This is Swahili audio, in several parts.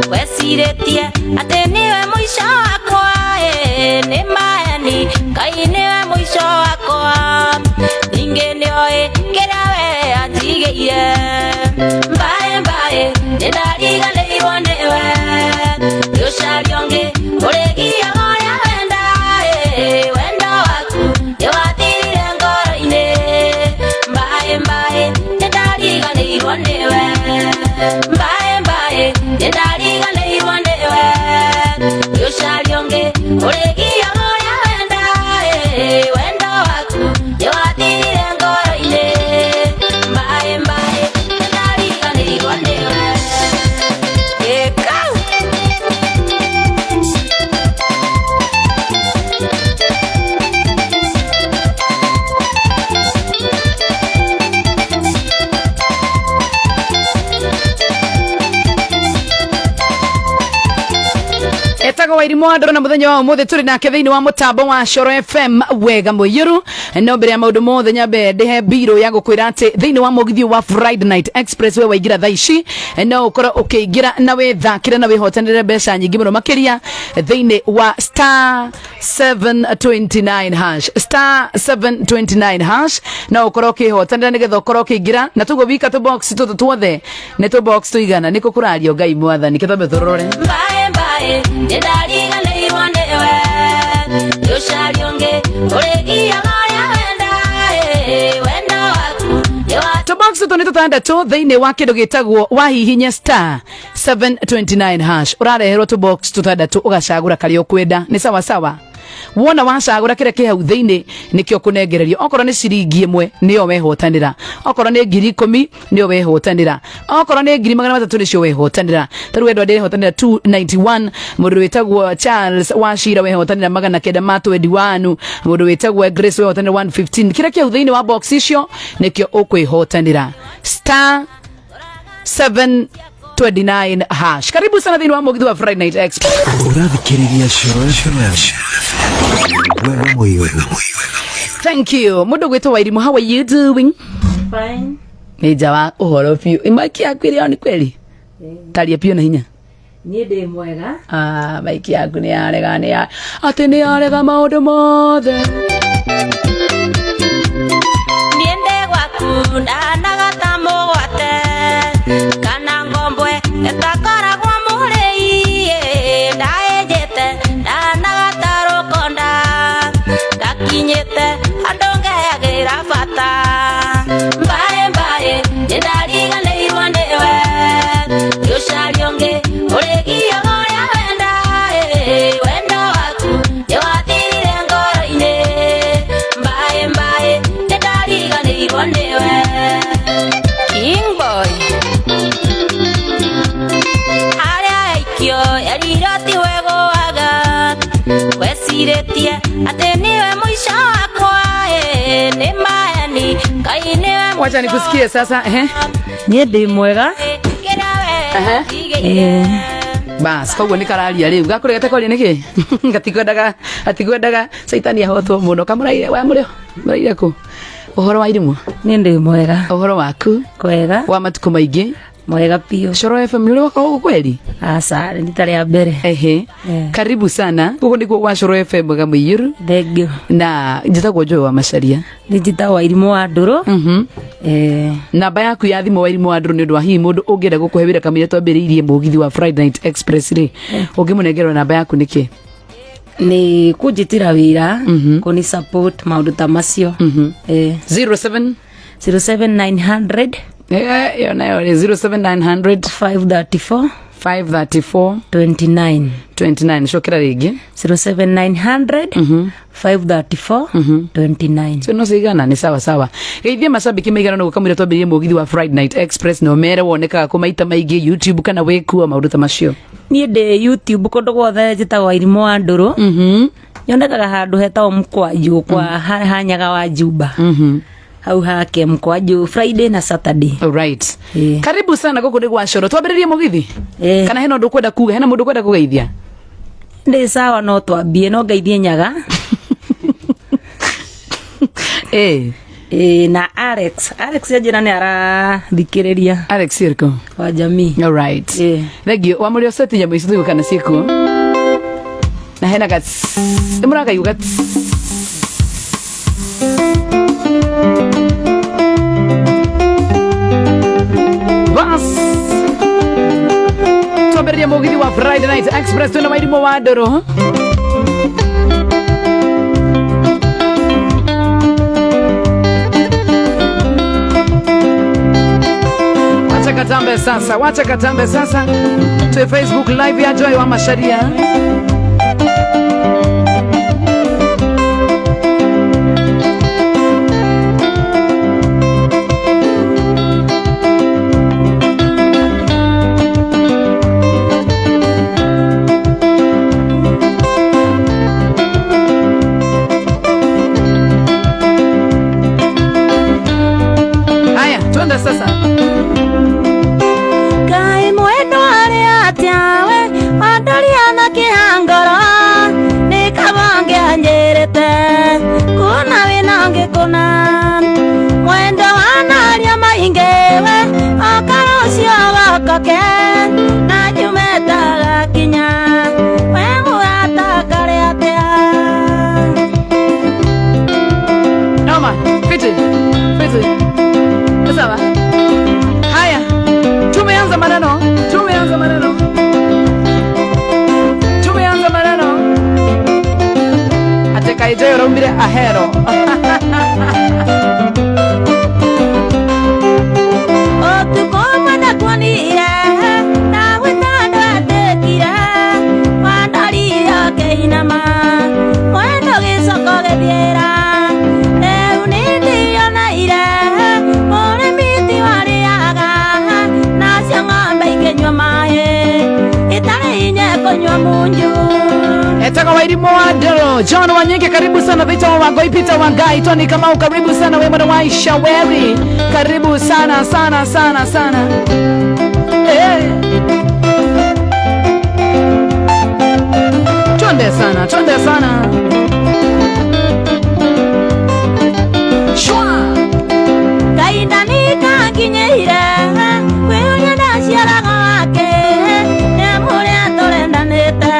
wesiretie ate niwe mwisho wakwa ni maeni Ngai niwe mwisho wakwa ninge nioe kerawe atigeire mbae mbae nindariganĩirwo nĩwe rũcarionge ũrĩgia ũrĩa wenda wendo waku nĩwathirire ngoro-inĩ mbae mbae nindariganĩirwo nĩwe mbae mbae nindariganĩirwo nĩwe rũcarionge ũrĩgia ũrĩa wenda wendo waku nĩwathirire ngoro-inĩ mbae mbae nindariganĩirwo nĩwe Etago wairimu andro na muthenya wa umuthi turi nake thiini wa mutambo wa Coro FM wega muyuru no mbere ya maundu mothe nyambe ndihe biro ya gukwira ati thiini wa mugithi wa Friday Night Express we waigira thaici no ukoro ukiingira na withakire na wihotanire mbeca nyingi muno makiria thiini wa star 729 hash star 729 hash no ukoro ukihotanire nigetha ukoro ukiingira na tugo wika to box tutu tuothe ne to box tuigana niko kurario Ngai mwathani kithambe thorore mbae mbae nindariganĩirwo nĩwe rũcarionge ũrĩgia ũrĩa wenda wendo waku to box tutu ni tutandatu thiini wa kindu gitagwo wahihinya star 729 hash urareherwo to box tutandatu ugacagura kari ukwenda ni sawa sawa wona wacagura kire kihau thiini nikio kunengererio okoro ni ciringi imwe niyo wehotanira okoro ni 10,000 niyo wehotanira okoro ni 300 nicio wehotanira taru wendo ndehotanira 291 mundu wetagwo Charles Washira wehotanira 921 mundu wetagwo Grace wehotanira 115 kire kihau thiini wa box icio nikio ukwihotanira star 729 hash. Karibu sana thiini wa mugithi wa Friday Night Express. Urathikiriria Coro FM. Wega muiwe. Thank you. Mundu gwitwo Wairimu, how are you doing? Fine. Meja wa uhoro piu. Imaki yaku iri ni kweli? Taria piu na hinya. Ni ndi mwega. Maiki yaku ni arega ni ya. Ati ni arega maundu mothe. niende gwaku ndanagata mũgwate kana ngombwe etakoragwo mũrĩi ndaenjete ndanagata rũkonda ngakinyĩte andũ ngeyagĩra bata mbae mbae nĩndariganĩirwo nĩwe rũcarionge ũrĩgia ũrĩa wenda wendo waku nĩwathirire ngoro-inĩ mbae mbae nĩndariganĩirwo nĩwe King Boy harĩa aikio eriroti wegũaga wecirĩtie atĩ nĩwe mũico wakwa nĩ maeni Ngai nĩwe Wacha nikusikie sasa Ni ndi mwega. Bas koguo ni kararia riu gakuregete koria niki gatikwendaga saitani ahotwo muno kamuraire wa murio muraire ku uhoro wa irimu Ni ndi mwega. uhoro waku Kwega. wa matuko maingi Mwega pio. Coro FM ni wako kweli Asa ni tari ya mbere. Karibu sana guko ndiko wa Coro FM ga muyiru Thengio. na njitagwo Joy wa Macharia Ni njitagwo Wairimu wa Nduru. namba yaku ya thimu Wairimu wa Nduru ni ndu wa hihi mundu ungienda gukuhebira kamire twambiriirie mugithi wa Friday Night Express ri ungimunengerwa namba yaku niki Ni kunjitira wira kuni support maundu ta macio 07 07900 yo nayo ni 07900 534 534 29 29 shokera ringi 07900 534 29 so no sigana ni sawa sawa geithia mashabiki maigana no gukamwira twambirie mugithi wa Friday Night Express no mere wonekaga kumaita maigi YouTube kana wekua maundu ta macio Ni ndi YouTube kundu gwothe njitagwo Wairimu wa Nduru nyonekaga handu hetagwo Mkwanju kwa hanyaga wa Juba hau hake Mkwanju Friday na Saturday. Alright. Karibu sana guku ndi gwa Coro twambiririe mugithi kana hena ndu kwenda kuga hena mundu kwenda kugeithia ndi sawa no twambie no ngeithie nyaga na Alex ajira ni arathikiriria Alex Circo wa jamii. All right. Thegio wa muri oseti nyambo ici twikana ciku na hena gat imuraga yugat bas toberia mugithi wa Friday Night Express tuna maidimo wa Ndoro. Wacha katambe sasa tu Facebook live ya Joy wa Masharia. Haya, twende sasa. Mwendo wanaria maingewe Okarocio wakoke Na jumeta kinya Wemu atakare atea Noma, fiti Sawa. Haya, tumeanza maneno Ateka ijoyo rumbire ahero Etaka wairimo wa Ndoro John Wanyeke karibu sana Vita wa Wangoi Peter Wangai Tony Kamau karibu sana Wema na Waisha Weri karibu sana Twende sana Shwa Kaindani kakinyeire Kweunya na siaraga wake Nemure atorendanete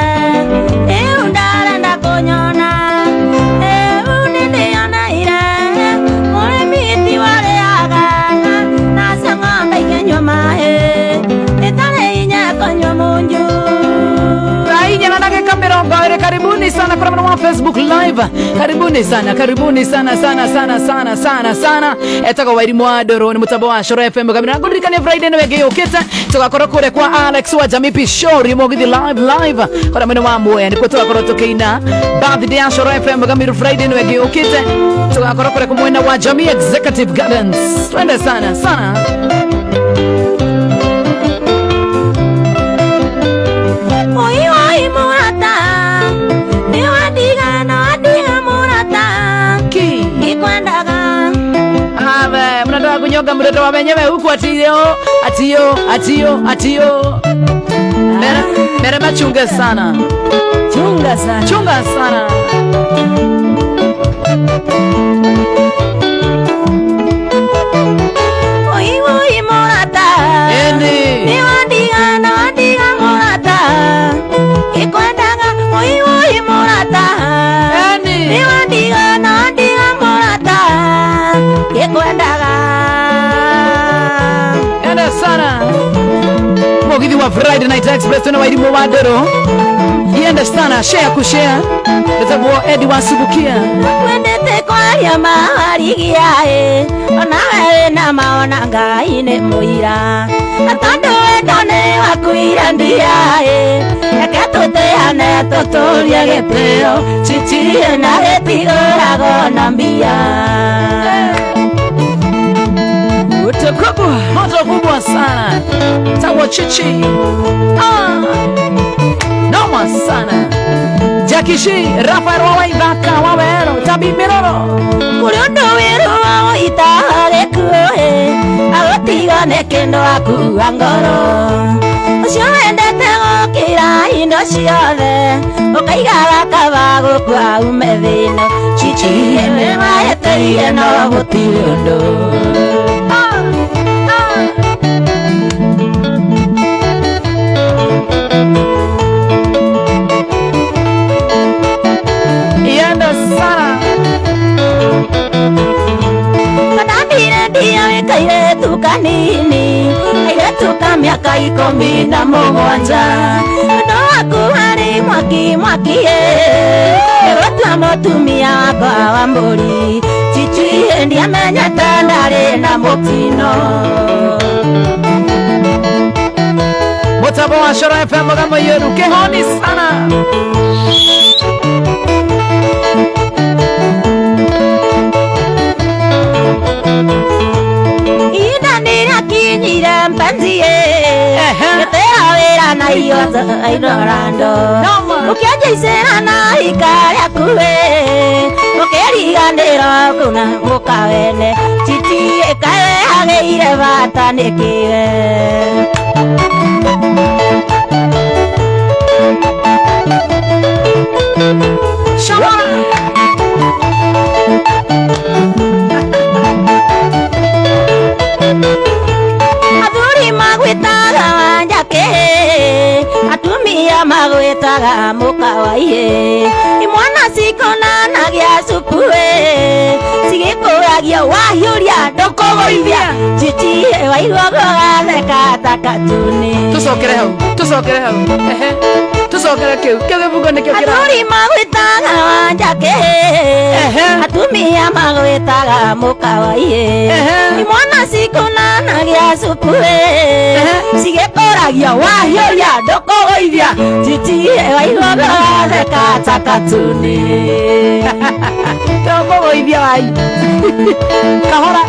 Eundara konyona Euniniyonaire Mure miti wareaga Nasa ng'ombe ikenywa mae Itare inya konywa munju Rainya na dakika 20 karibuni sana kwa mwana wa Facebook live karibuni sana etaka wairimo wa Ndoro ni mutambo wa Shoro FM kamera ngurikane Friday no wege yokete tugakorwo kure kwa Alex wa Jamii Pishori mugithi live kwa mwana wa Mboya ni tugakorwo tukiina birthday ya Shoro FM kamera Friday no wege yokete tugakorwo kure kwa mwana wa Jamii Executive Gardens twende sana kunyoga mtoto wa wenyewe huku atio Merema chunga sana Oi morata ni wadiga morata ikwendaga oi morata ni wadiga morata ikwendaga sana mugithi wa Friday Night Express na wairimo wa Ndoro yenda sana kushare letabo Edi wasubukia wendete kwaria maharigiae ona wewe na maona Ngai ni muira atondo wendone wakuira ndiae ekatuteane tuturie gitio chichirie na getigorago na mbia moto kubwa sana tawo chichi noma sana Jakishi Rafael Waibaka Wawero Tabi Miroro Kuriondo wero wa itare kuhe agotigane kendo aku angoro Ucio endete gokira indo ciothe ukaigaga kabago kwa umethino chichi ene maeteire no gutiri undu ienda sana kanambire kaire tu kanini kaire tu kamyaka 17 ndo aku hari mwaki ewa mutumia wakwa wa mburi chichi ndiamenya tandari na mutino Mutabo wa Shoro FM kama yoru kehoni sana ina nira kinyira mpanzie Getea wera na iyoza aidorando ukiaja isena na ikaria kuwe ukeriganira kuna mukawene chichi ekawe hageire bata nikiwe Aduri magwitaga wanjake atumia magwitaga mukawaiye imwana sikona nagia supue sigikuragia wahiuria ndokogoithia chichi wairwaga theka takatuni tusokere hau ehe tusokere kiu kibugo nikio kira Aduri magwitaga wanjake atumia magwitaga mukawaiye imwana sikona nagia supue sigikoragia wahiuria ndokogoithia chichi wairwaga theka takatuni ndokogoithia wai kahora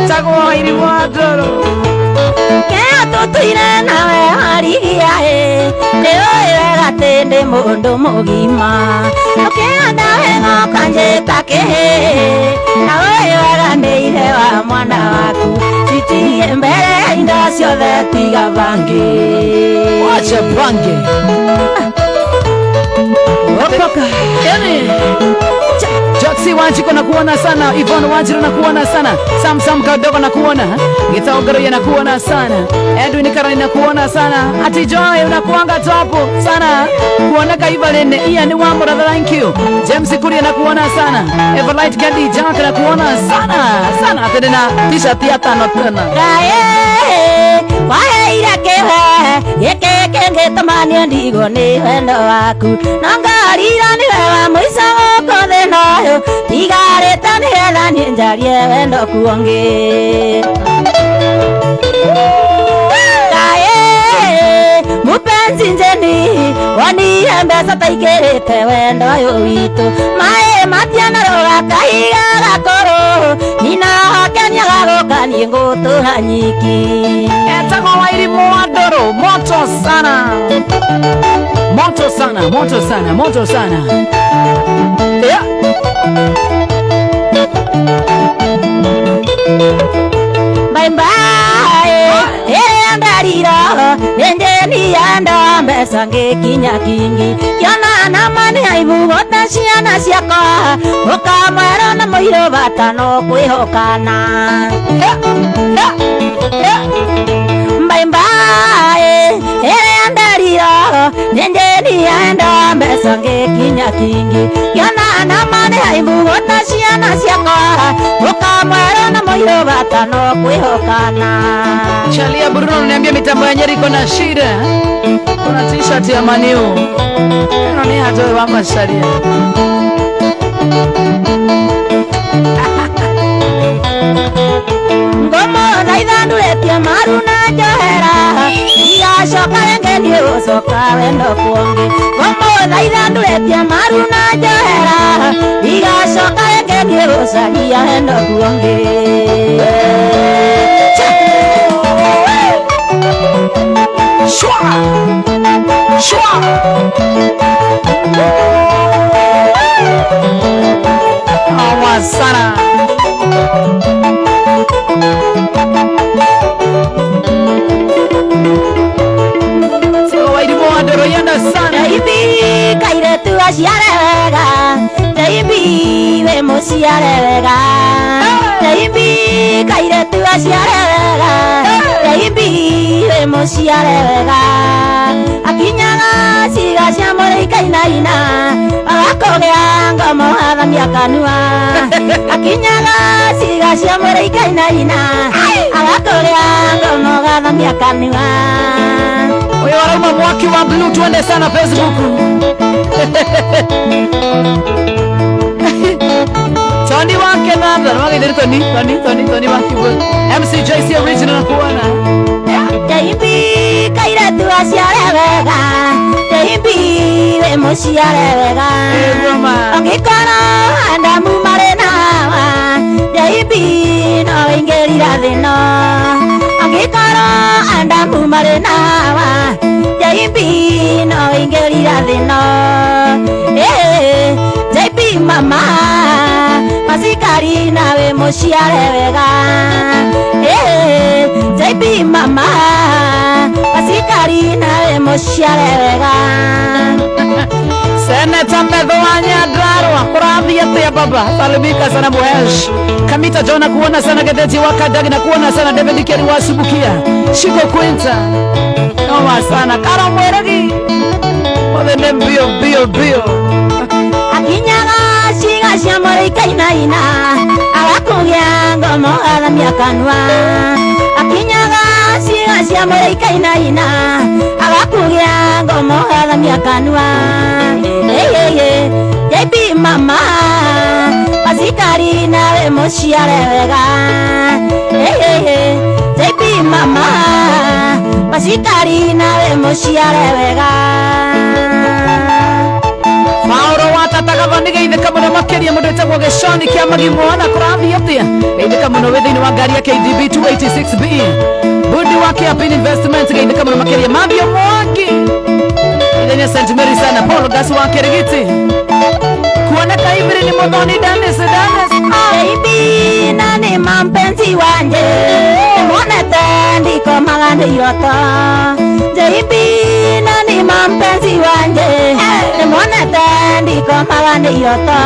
Chagua irimu adoro Kea tutuire nawe harigia Leo iwega tende mundu mugima Kea nawe ngokanjeta kehe Nawe iwega neire wa mwana waku Chichi mbere indo ciothe tiga bangi Wacha bangi Okoka Yani Jaxi Wanjiko na kuona sana Yvonne Wanjiru na kuona sana Sam Kadogo na kuona Gitaogoro ya na kuona sana Edwin Karani na kuona sana Ati Joy unakuanga topo sana Kuoneka Ivalene Iya ni wambura thank you James Kuria na kuona sana Everlight Candy Jack na kuona sana Atende na t-shirt ya tano tena Kae Wae irakewe Yeke kenge tamani ndigo ni wendo waku Nangarira ni wewa muisa wako thenoyo Tigareta ni hela ni njarie wendo kuonge Kae Mupenzi njeni Wani mbesa taikirete wendo witu Mae matiana roga kaiga gakoro Nina hakenya gagoka ni ngutu hanyiki Etago wa irimu adoro Moto sana Yeah Bye bye Ndarira Nendeni anda mbesa ngekinya kingi Kiona namani haibu gota ciana ciakwa Ukamwera na muiro batano kwihokana Bye bye Ndarira Nendeni anda mbesa ngekinya kingi Kiona namani haibu gota ciana ciakwa Ukamwera na muiro batano kwihokana Chalia Bruno niambia mitambo ya Nyeri kuna shida. Kuna t-shirt ya Maniu. Nani hatoe wama sharia. Ngomo raidhandu letia maru na johera Iya shoka wengeni usoka wendo kuonge Ngomo raidhandu letia maru na johera Iya shoka wengeni usagia wendo kuonge Shwa Awa sana waciare wega Jaibi we muciare wega Jaibi kairetu waciare wega Jaibi we muciare wega akinyaga ciga cia mũrĩikainaina agakũgĩa ngomo athamia kanua akinyaga ciga cia mũrĩikainaina agakũgĩa ngomo athamia kanua Uyo warauma mwaki wa blue tuende sana Facebook Tony wake nanda Nwage dhiri Tony wake MCJC original kuwana Jaibi kairetu waciare wega Jaibi we muciare wega Ongikoro andamu marĩ nawa Jaibi no ingĩrira thĩno Ongikoro andamu marĩ nawa Jaibi no ingĩrira thĩno Jaibi mama masikari nawe muciare wega Jaibi mama masikari nawe muciare wega Seneta Medho wa Nyandarua kurathi atia baba salimika sana Mwesh Kamita Jona kuona sana Gedeti wa Kadagi na kuona sana David Keri wa Subukia Shiko Quinta Noma sana Kara Mweragi For the name Bio akinyaga ciga cia mũrĩikainaina agakũgĩa ngomo athamia kanua akinyaga ciga cia mũrĩikainaina agakũgĩa ngomo athamia kanua Jaibi mama masikari nawe muciare wega Jaibi mama masikari nawe muciare wega Mauro watataga vaniga itheka muno makeria mundu etagwo Geshoni kia magimwana kurathi atia itheka muno within wa ngari ya KDB 286B Budi wake Apin Investment itheka muno makeria mavyo mwangi ithenya St Mary sana Paul Gas wa Kirigiti kuoneka hivi ni Muthoni Dennis Jaibi nani mampenzi wanje monete ndiko magane yoto Jaibi nani mampenzi wanje monete ndiko magane yoto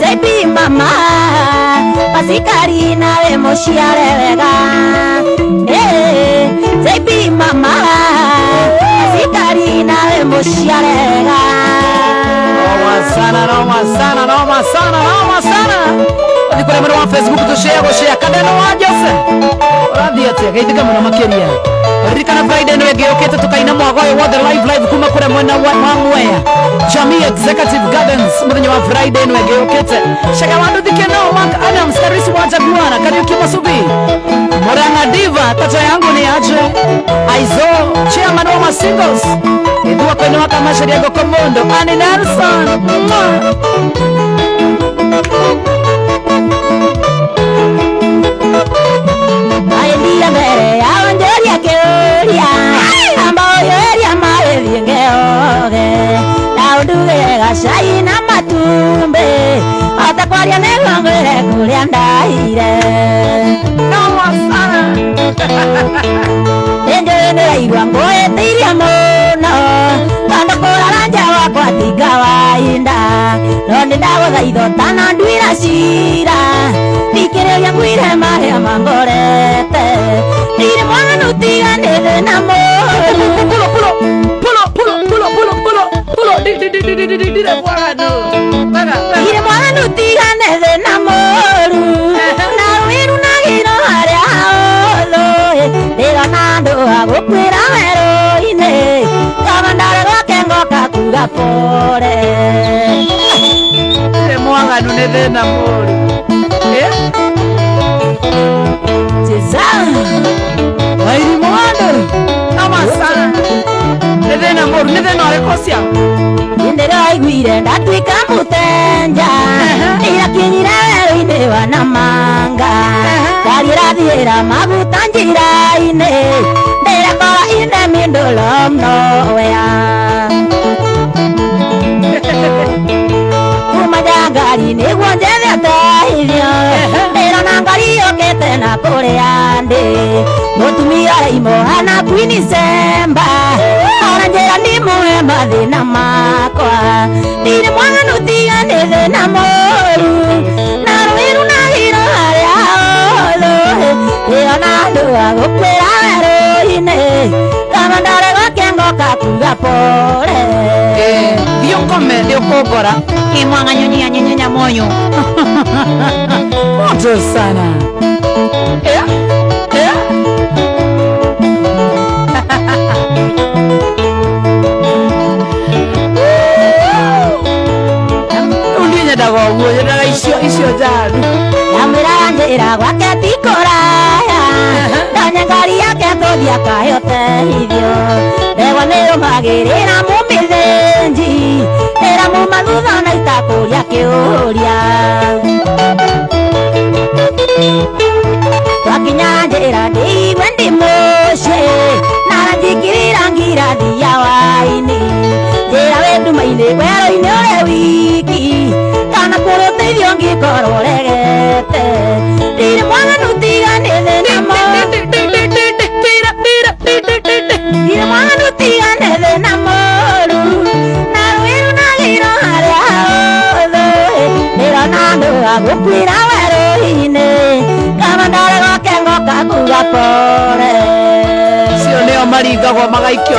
Jaibi mama masikari nawe muciare wega Jaibi mama masikari nawe muciare wega Noma sana Nikore mwana wa Facebook tushare kadeno wa Jose Radhi atia gaithika muno makeria Rikana Friday nwe geokete tukaina mwagoyo wa the live kuma kure mwena wa Mwea Jamii Executive Gardens muthenya wa Friday nwe geokete Shaka wandu dikeno Mark Adams Karisi wa Jaguana Kariuki Masubi Moranga Diva tato yangu ni aje Aizo Chairman wa Singles Idua kwenu waka mashariego Komondo Annie Nelson Maendia mbere ya onjoria kĩũria ambayo eria marĩthiĩ ngeoge na ũnduge gacai na matumbĩ ota kwaria nĩguo ngwĩre kũrĩa ndaire nĩnjũĩ nĩraigua ngwĩtĩirie mũno tondũ kũrara nja wakwa ti kawaida no nĩndagũthaitha ũtananduĩra cira thikĩrĩria ngwĩre marĩa mangorete ndirĩ mwaganu tiganĩte na mũru ndirĩ mwaganu tiganĩte na mũru na wĩrunagĩro harĩa haũthũ ndĩrona andũ agũkwĩra werũ-inĩ tondũ ndarĩ gwake ngoka kuga pore mwaganu nĩ thĩna mũru Wairimũ Wandũrũ Noma sana nĩ thĩna mũru nĩ thĩna ũrĩkũ cia nĩndĩraiguire ndatuĩka mũtenja irakinyire werũ-inĩ wa Namanga ngari ĩrathiĩra maguta njĩra-inĩ ndĩrakora in the middle of nowhere kuma ngari nĩguo njethe teithio ndĩrona ngari yũkĩte na kũrĩa ndĩ mũtumia araimoha na Queen Semba njĩra ndĩmũhe mathĩna makwa ndirĩ mwaganu tiga nĩ thĩna mũru na rũiru na hiro harĩa hothe ĩona andũ a gũkwĩra werũ-inĩ kama ndarĩ gwake ngoka kuga pole thiĩ ũkome nĩ ũkũngora imwang'anyũnyia nyenye moyo moto sana nyendaga ũguo nyendaga icio njanu yamwĩra njĩra gwake ti kũraya ndonye ngari yake tũthiĩ akahote ithio ndegwa nĩrũmagĩrĩra mũmĩthĩnji ĩra muma thutha na itakũria kĩũria twakinya njĩra ndĩigwe ndĩ mũciĩ na njingĩrĩra ngirathi ya waini njĩra wĩ nduma-inĩ werũ-inĩ ũrĩ wiki kana kũrĩ ũteithio ngĩkorwo regete ndirĩ mwaganu tiga nĩ thĩna ndirĩ mwaganu tiga nĩ thĩna mũru na rũiru na gĩiro harĩa hothe ndĩrona andũ a gũkuĩra werũ-inĩ kama ndarĩ gwake ngoka kuga pole cio nĩo maringagwo magaikio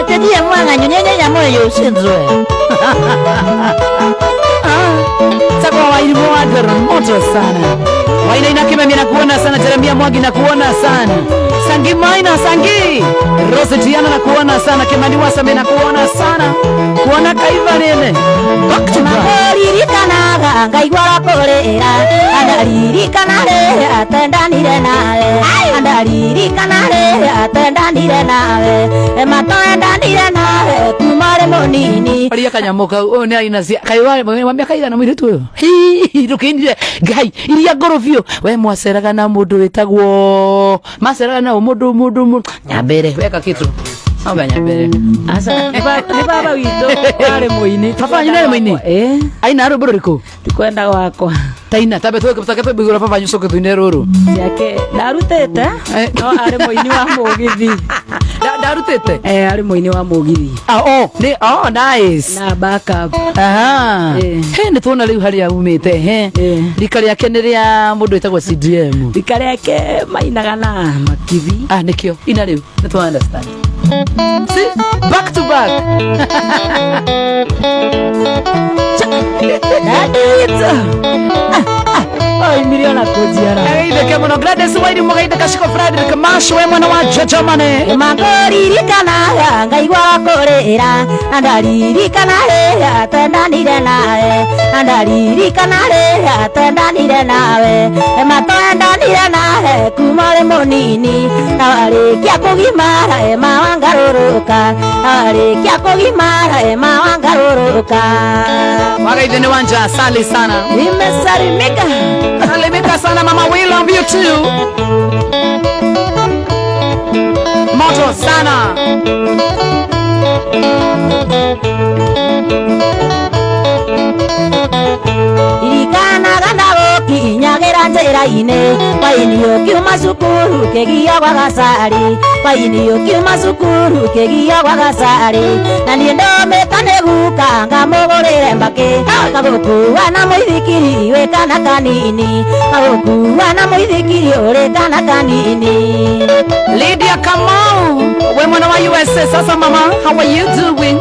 atĩthiĩ mwang'anyũ nyenye moyo ũcinzwe Takwa Wairimu wa Ndoro moto sana. Wainaina Kimemia na kuona sana. Jeremia Mwangi na kuona sana. Sangi Maina Sangi Rose Tiana na kuona sana. Kimani Wasame na kuona sana. Kuona Kaiva nene back to back. Makoririkanaga ngaigua korera andaririkanaga atendanire nawe andaririkanaga atendanire nawe matoendanire nawe kumare munini Oria kanyamuka one aina cia Kaiwa mwambia kaida na mwitu uyo hi rukindire ngai iria ngorofio we mwaceraga na mundu witagwo maceraga na mundu nyambere weka kitu amba nyambere asa ni baba wito ari muini papa nyina muini aina aro bororiko tikwenda wakwa taina tabe tuwe kapita bigura papa nyusoke tuine ruru yake narutete no ari muini wa mugithi darutete ari muini wa mugithi ni nice na backup aha he ni tuona riu haria umite he rika riake ni ria mundu etagwo CDM rika riake mainaga na makithi nikio ina riu ni tu understand see back to back Ai miliona kujiara Aide ke mono Gladys Wairi mugaide kashiko Frederick Masho we mwana wa Jojomane makoririkanaga ngaigua korera andaririkanaga atendanire nawe andaririkanaga atendanire nawe matoendanire nawe kumare munini awarikia kugimara mawangaruruka awarikia kugimara mawangaruruka wagaide ni wanja asali sana nimesalimika salimika sana mama we love you too moto sana irikanaga ndagokinyagira njĩra-inĩ waini ũkiuma cukuru kĩgia gwa gacari waini ũkiuma cukuru kĩgia gwa gacari na niĩ ndomĩta nĩ guka ngamũgũrĩre mbakĩ gagũkua na mũithikiri wĩ kana kanini gagũkua na mũithikiri ũrĩ kana kanini Lydia Kamau we mwana wa USA sasa mama how are you doing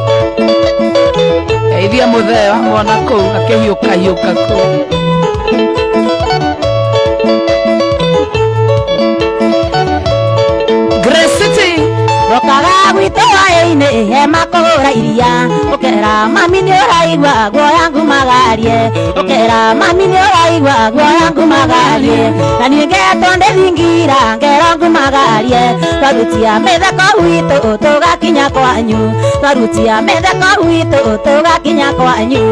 Eithia muthea mwana kuu akihiuka hiuka kuu Grace City rokaga gwitũ waĩ-inĩ he makũgũra iria ũkera mami nĩ ũraigua guoya ngumagarie ũkera mami nĩ ũraigua guoya ngumagarie na niĩ ngetwo ndĩthingira ngero ngumagarie twarutia mĩtheko gwitũ tũgakinya kwanyu twarutia mĩtheko gwitũ tũgakinya kwanyu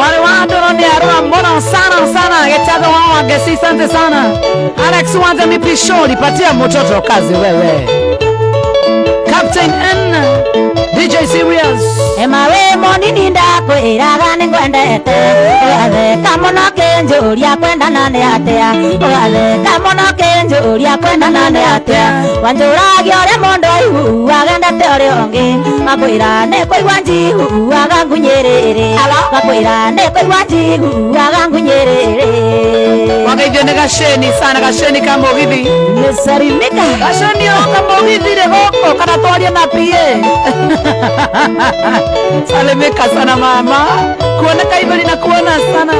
Wale wa Ndoro ni arua mbona sana getaga wao wangesi asante sana Alex Wanda mipisho nipatia mtoto kazi wewe Captain N DJ Serious. Emawe monini ndakwĩraga nĩngwendete ũgatheka mũno kĩnjũria kwendana nĩ atĩa ũgatheka mũno kĩnjũria kwendana nĩ atĩa wanjũragia ũrĩa mũndũ aiguaga endete ũrĩa ũngĩ makwĩra nĩkũigua njiguaga ngunyĩrĩrĩ makwĩra nĩkũigua njiguaga ngunyĩrĩrĩ Wakaithio nĩ Gasheni sana Gasheni Kamugithi. nĩsarimika Gasheni o Kamugithi rĩ gũkũ kana twarie na PA. Salimika sana mama. Kuoneka hivyo ninakuona sana.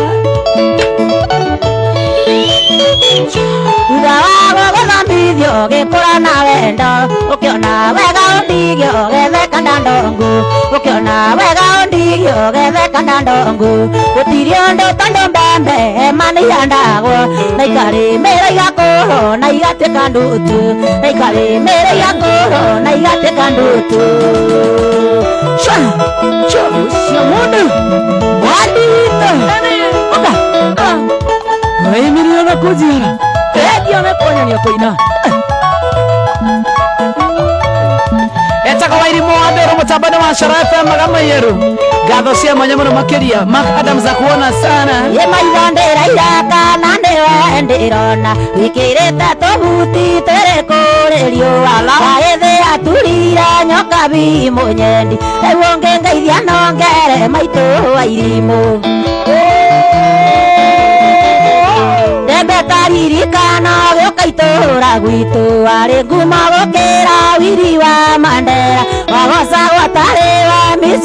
thutha wa gũthomithio ũgĩkũra na wendo ũkĩona wega ũndigio ũgetheka na ndongu ũkĩona wega ũndigio ũgetheka na ndongu gũtirĩ ũndũ tondũ mbembe hema nĩihandagwo na ikarĩmĩra igakũrwo na igatuĩka ndutu na ikarĩmĩra igakũrwo na igatuĩka ndutu ũcio mũndũ wadito ũka Waimirio na kujira. redio nĩkuonania kũina Etaka Wairimu wa Ndũrũ mũtambane wa Coro FM Magamayeru. Ngatho cia mwanya mũno makĩria. Mark Adams akuona sana. ye maitho ndĩrairaka na nĩwe ndĩrona wĩkĩrĩte tũbuti tũrĩ kũrĩ riũa gaĩthĩ aturira nyoka bi mũnyendi rĩu ũngĩngeithia nongere maitũ Wairimũ ndembe gĩũka itũra gwitũ arĩ nguma gũkĩra Wili wa Mandela wagoca gwatarĩ wa Miss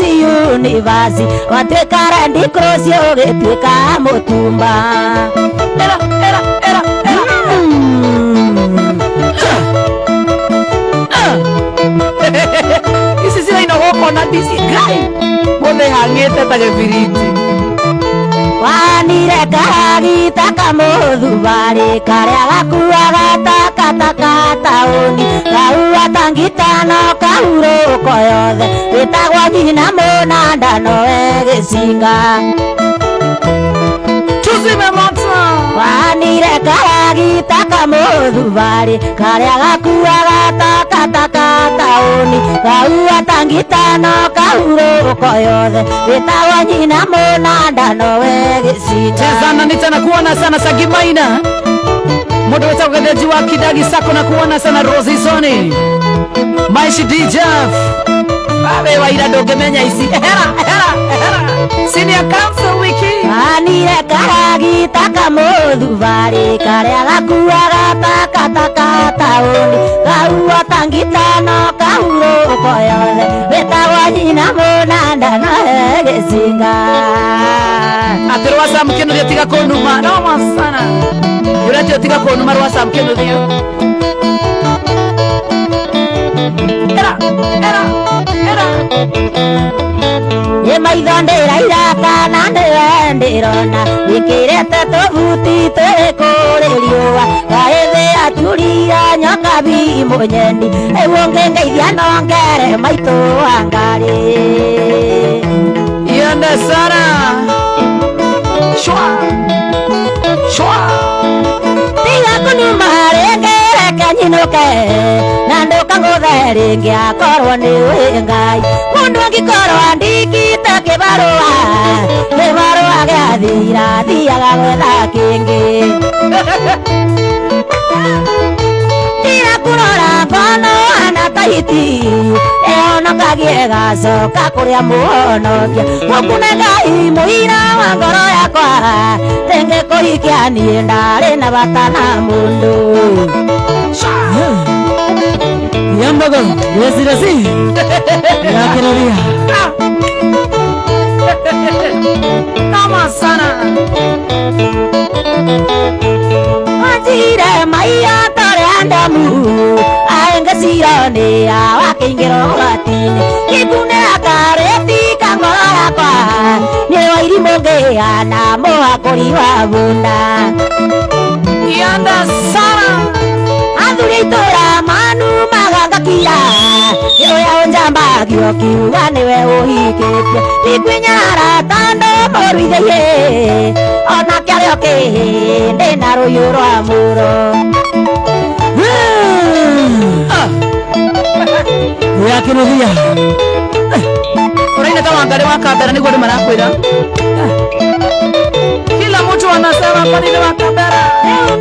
Universe watuĩka Red Cross ũgĩtuĩka mũtumba Ici cirainogoko na ndisi ngai mũthĩ hang'ĩte ta gĩbiriti. wanire kagita kamũthubarĩ karĩa gakuaga takataka taũni kaua tangitano kahurũko yothe wĩtagwo nyina mũnanda nowe gĩcinga Tuzime moto. wanire kagita kamũthubarĩ karĩa gakuaga takataka taũni kaua tangitano kahurũko yothe wĩtagwo nyina mũnanda nowe gĩcinga Chezana nita na kuona sana Sagimaina. Mũndũ wĩtagwo Getheji wa Kidagi Sako na kuona sana Rosie Soni. Maishi Dijaf. Babe waira ndũngĩmenya ici. Ehera. Senior Council wiki. wanire karagita kamũthubarĩ karĩa gakuaga takataka taũni kaua tangitano kahurũko yothe wĩtagwo nyina mũnanda nowe gĩcinga Atĩ Rwasa Mkĩnuthia tiga kũnuma. Noma sana. Yũrĩtio tiga kũnuma Rwasa Mkĩnuthia. Era. ye maitho ndĩrairaka na nĩwe ndĩrona wĩkĩrĩte tũbuti tũrĩ kũrĩ riũa gaĩthĩ aturira nyoka bi mũnyendi rĩu ũngĩngeithia nongere maitũ Wangari Iende sana. Shwa. tiga kũnuma rĩngĩ reke nyinũke na ndũkang'ũthe rĩngĩ akorwo nĩ wĩ Ngai mũndũ angĩkorwo andĩkĩte kĩbarũa gĩathira thiaga gwetha kĩngĩ tiga kũrora ngono ana taiti ehonokagie gacoka kũrĩa mũhonokia gũkune Ngai mũira wa ngoro yakwa tengĩkũhikia niĩ ndarĩ na bata na mũndũ Yambago. Resi yakĩrĩria Noma sana. Majire maiya tore andamu aenge sirone awakĩingĩra ũgwati-inĩ gĩkune akareti kang'oro yakwa nĩ Wairimũ ngĩana mũhakũri wa bunda Iende sana. athuri itũra manu magathakira ũrĩa ũnjambagio kiuga nĩwe ũhikĩtie ikwinyara tando mũruithĩie ona kĩarĩo kĩhĩndĩ na rũhiũ rwa mũro Yakirudia. Uraina kama ngale wakabera niguo ndima nakwira. Kila mtu anasema kwa nini wakabera?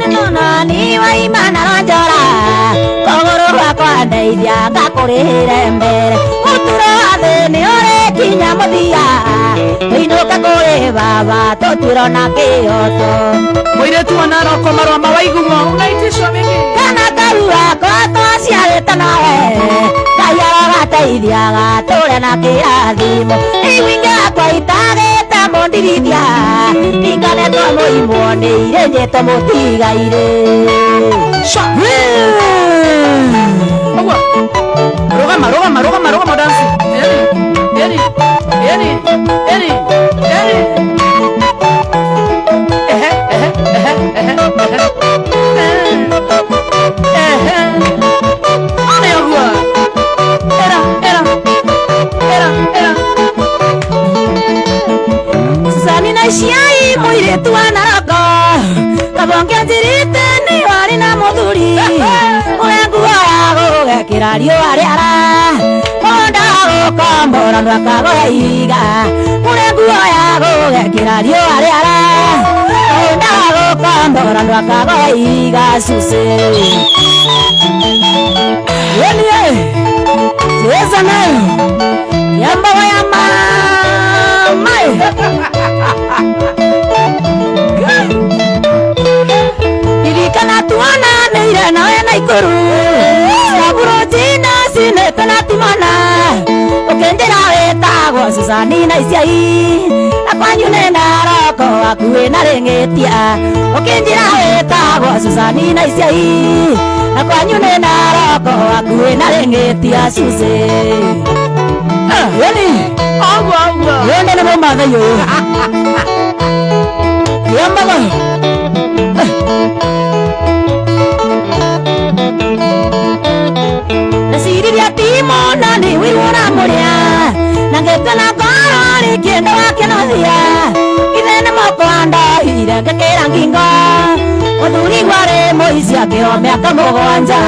Nona ni waimana rojora. Kogoro wakwa ndeithia ngakurihire mbere. Uturo athini uri kinya muthia. Inuka kuri baba tutirona kioto. Muiretu anaroko marwa mawaigumo unaitishwa mingi. Kana karua koto ciarĩte nawe Ngai aragateithiaga tũre na kĩrathimo iwinge akwa itagĩte mũndirithia ikanetwo mũimwo nĩ irĩnyĩtwo mũtigairĩ rũgama dansi Eri Susani na ciai mũirĩtu wa Naroko kabonge njirĩte nĩ warĩ na mũthuri ũrĩa nguoya gũgekĩra riũa rĩara mũnda gũkombora ndwakagoya iga ũrĩa nguoya gũgekĩra riũa rĩara mũnda gũkombora ndwakagoya iga Susi Yenie Zezane Yambawa yama Mai Irikana tuana neire nawe na ikuru Saburo jina sinete na timana Ukenjera wetagwo Susani na isiai Akwanyu ne Naroko akuwe na rengetia Ukenjera wetagwo Susani na isiai Akwanyu ne Naroko akuwe na rengetia Susi Yeni Yende na mama yo Yambaga Nasiriria timo na ni wiwona muria Nangetana karo kiendo wake nothia Ithene mokwanda irengekera ngingo Uthuri gware moisi akiro miaka mũgwanja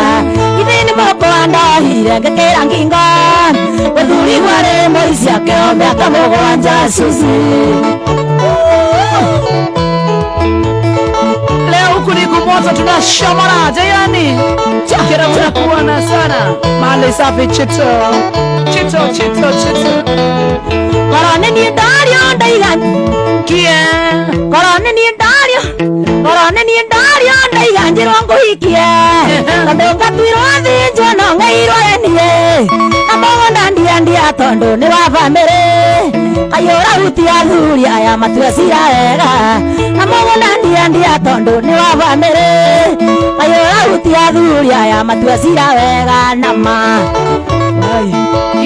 Ithene mokwanda irengekera ngingo Uthuri gware moisi akiro miaka mũgwanja Susi Leo huku ni kumoto tunashamaraje yani Kira unakuona sana Mali safi chito Korone ni dario ndaigan Kie Korone ni dario ndaigan Jirwa nguhikie Tondu ngatuirwo thinjwo no ngeirwo enie Namogo ndia tondu ni wa bamĩrĩ Kayũra huti athuri aya matue cira wega Namogo ndia tondu ni wa bamĩrĩ Kayũra huti athuri aya matue cira wega nama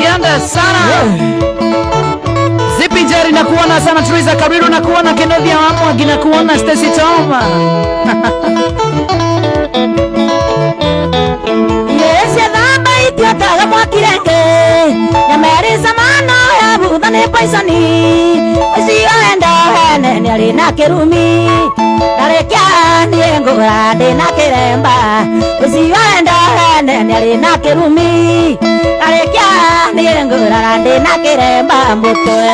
Yanda sana Zipi Njeri na kuona sana Teresa Kariru na kuona Kenothia Wamwagi na kuona Stacy Toma Yesia thamba itiotaga mwakirenge Nyameri samano ya butha ni paisani Ucio enda hene ni ari na kirumi Narekia ni ngura ndi na kiremba Ucio enda hene ni ari na kirumi Narekia ni ngura ndi na kiremba mutwe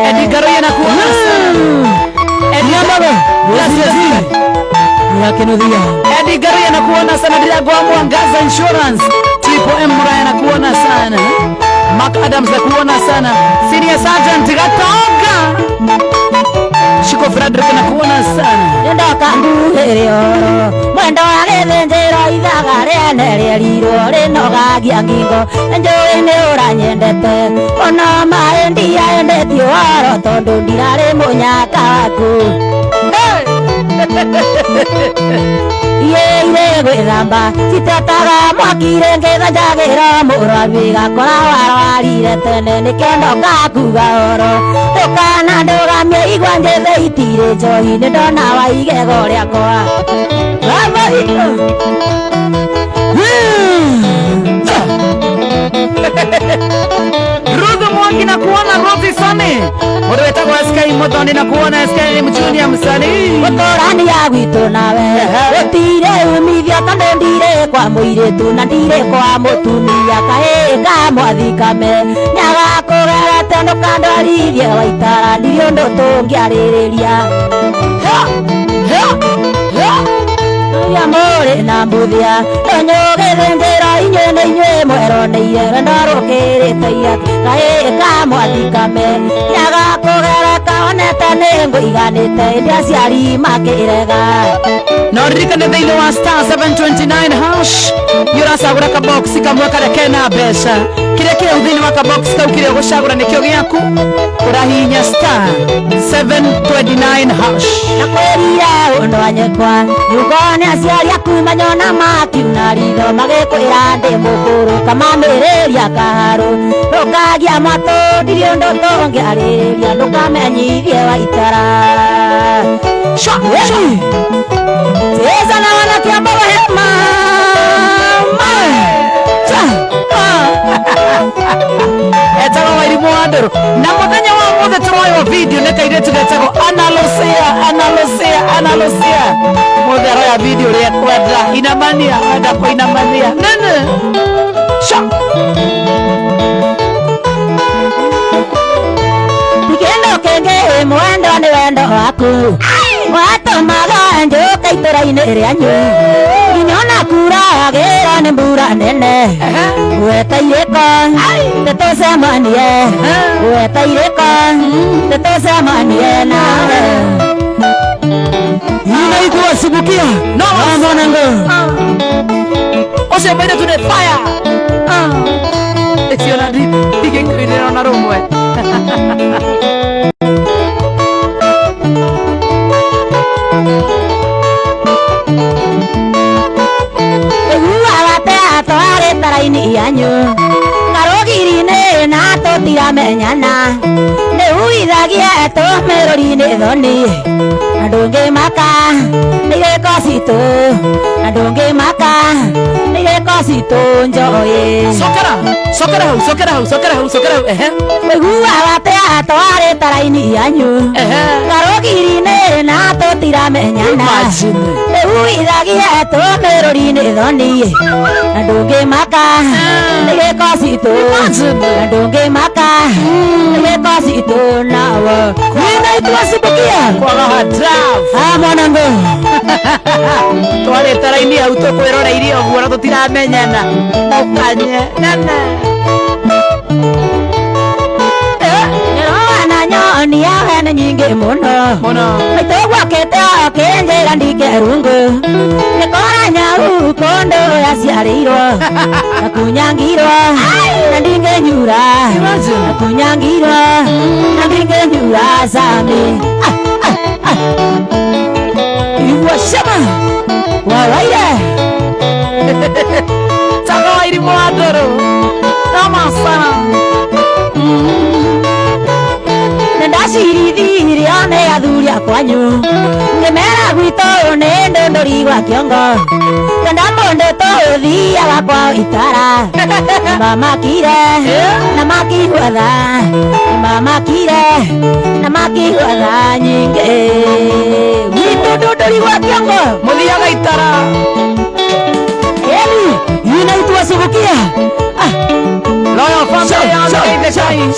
Eddie Garoya na kuona sana Eddie Eddie Garoya na kuona sana Dirago Mwangaza Insurance Tipo Mraya na kuona sana Mark Adams na kuona sana Senior Sergeant Gatonga Shiko Frederick na kuona sana Nendo kanduherio Mwendo wa gĩthĩnjĩro ithaga rĩene rĩerirwo rĩnogagia ngingo Njũĩ nĩ ũranyendete Ona maĩ ndiaendetio waro tondũ ndirarĩ mũnyaka waku Iye gwĩthamba citetaga mwaki rĩngĩ thanjagĩra mũrwaru gakora warwarire tene nĩkĩo ndoka kuga oro Ndũkana ndũgamie igwa njĩthĩ itirĩ njohi nĩ ndona wa igego rĩakwa Ruth Mwangi na kuona Rosie Sane Mũndũ wetagwo Sky Mutoni na kuona eskeni mchunia msanii Utorani ya gwitu nawe Utire umithio tondũ ndire kwa mũirĩtu na ndire kwa mũtumia kahĩĩ ka mwathikame nyaga kũgerete ndũkandwarithie waitara ndirĩ ũndũ tũngĩarĩrĩria ya mũrĩ na mbuthia ndonyũgĩthĩnjĩro inyuĩ nĩ inyuĩ mweroneire wendo rũkĩrĩte kahĩĩ ka mwathikame nyaga kũgereka onete nĩ ngũiganĩte hĩndĩ aciari makĩrega no ririkane thĩinĩ wa star 729 hash yũracagũra kaboksi kamwe karĩa kena mbeca kĩrĩa kĩrĩ thĩinĩ wa kaboksi kau kĩrĩa ũgũcagũra nĩkĩo gĩaku ũrahihinya star 729 hash na kwĩrire ũndũ anyekwa nyũngone aciari aku manyona makiuna ritho magĩkwĩra ndĩ mũkũrũ kamamĩrĩria kaharũ ndũkagia matũ ndirĩ ũndũ tũngĩarĩrĩria ndũkamenyithie waitara Cheza na wanawake ambao hema etagwo Wairimu wa Ndũrũ na mũthenya wa mũthĩ tũroywo video nĩ kairĩtu getagwo Analucia mũthĩ aroya video rĩa kwenda inamania wenda kũinamania nene Kĩndũ kĩngĩ mwendo nĩ wendo waku watũmaga njũka itũra-inĩ rĩanyu nginya ona kuragĩra nĩ mbura nene gweta irĩko tũtũcemanie gweta irĩko tũtũcemanie nawe inaitwa Subukia no mwanangu ũcio mũirĩtu nĩ fire ĩcio na ndigĩkwĩrĩra ona rũmwe taraini yanyu karogiri-inĩ na tũtiramenyana nĩ huithagia tũmĩrũri-inĩ thoni na ndũngĩmaka nĩ gĩko citũ na ndũngĩmaka nĩ gĩko citũ njoĩ Sokera hau wĩiguaga atĩa twarĩ taraini yanyu karogiri-inĩ na tũtiramenyana nĩ huithagia tũmĩrũri-inĩ thoni na ndũngĩmaka nĩ gĩko citũ na ndũngĩmaka nĩ gĩko citũ nawe nĩnaitwa Subukia kwagaha draft mwanangu twarĩ taraini hau tũkwĩroreirie ũguo na tũtiramenyana ũkanye nene nyoni yawe nĩ nyingĩ mũno maitũ gwakĩte okĩnjĩra ndikerungu nĩkora nyau kũndũ yaciarĩirwo na kunyangirwo na ndingĩnyura na kunyangirwo na ndingĩnyura Sami igua cama wawaire taga Wairimu wa Ndũrũ toma sana ndacirithirio nĩ athuri a kwanyu ngĩmera gwitũ nĩ ndũndũri gwa kĩongo tenda mũndũ tũthiaga kwa itara mamakire na makiguatha mamakire na makiguatha nyingĩ gwitũ ndũndũri gwa kĩongo mũthiaga itara eni inaitwa Subukia Royal family on the shine.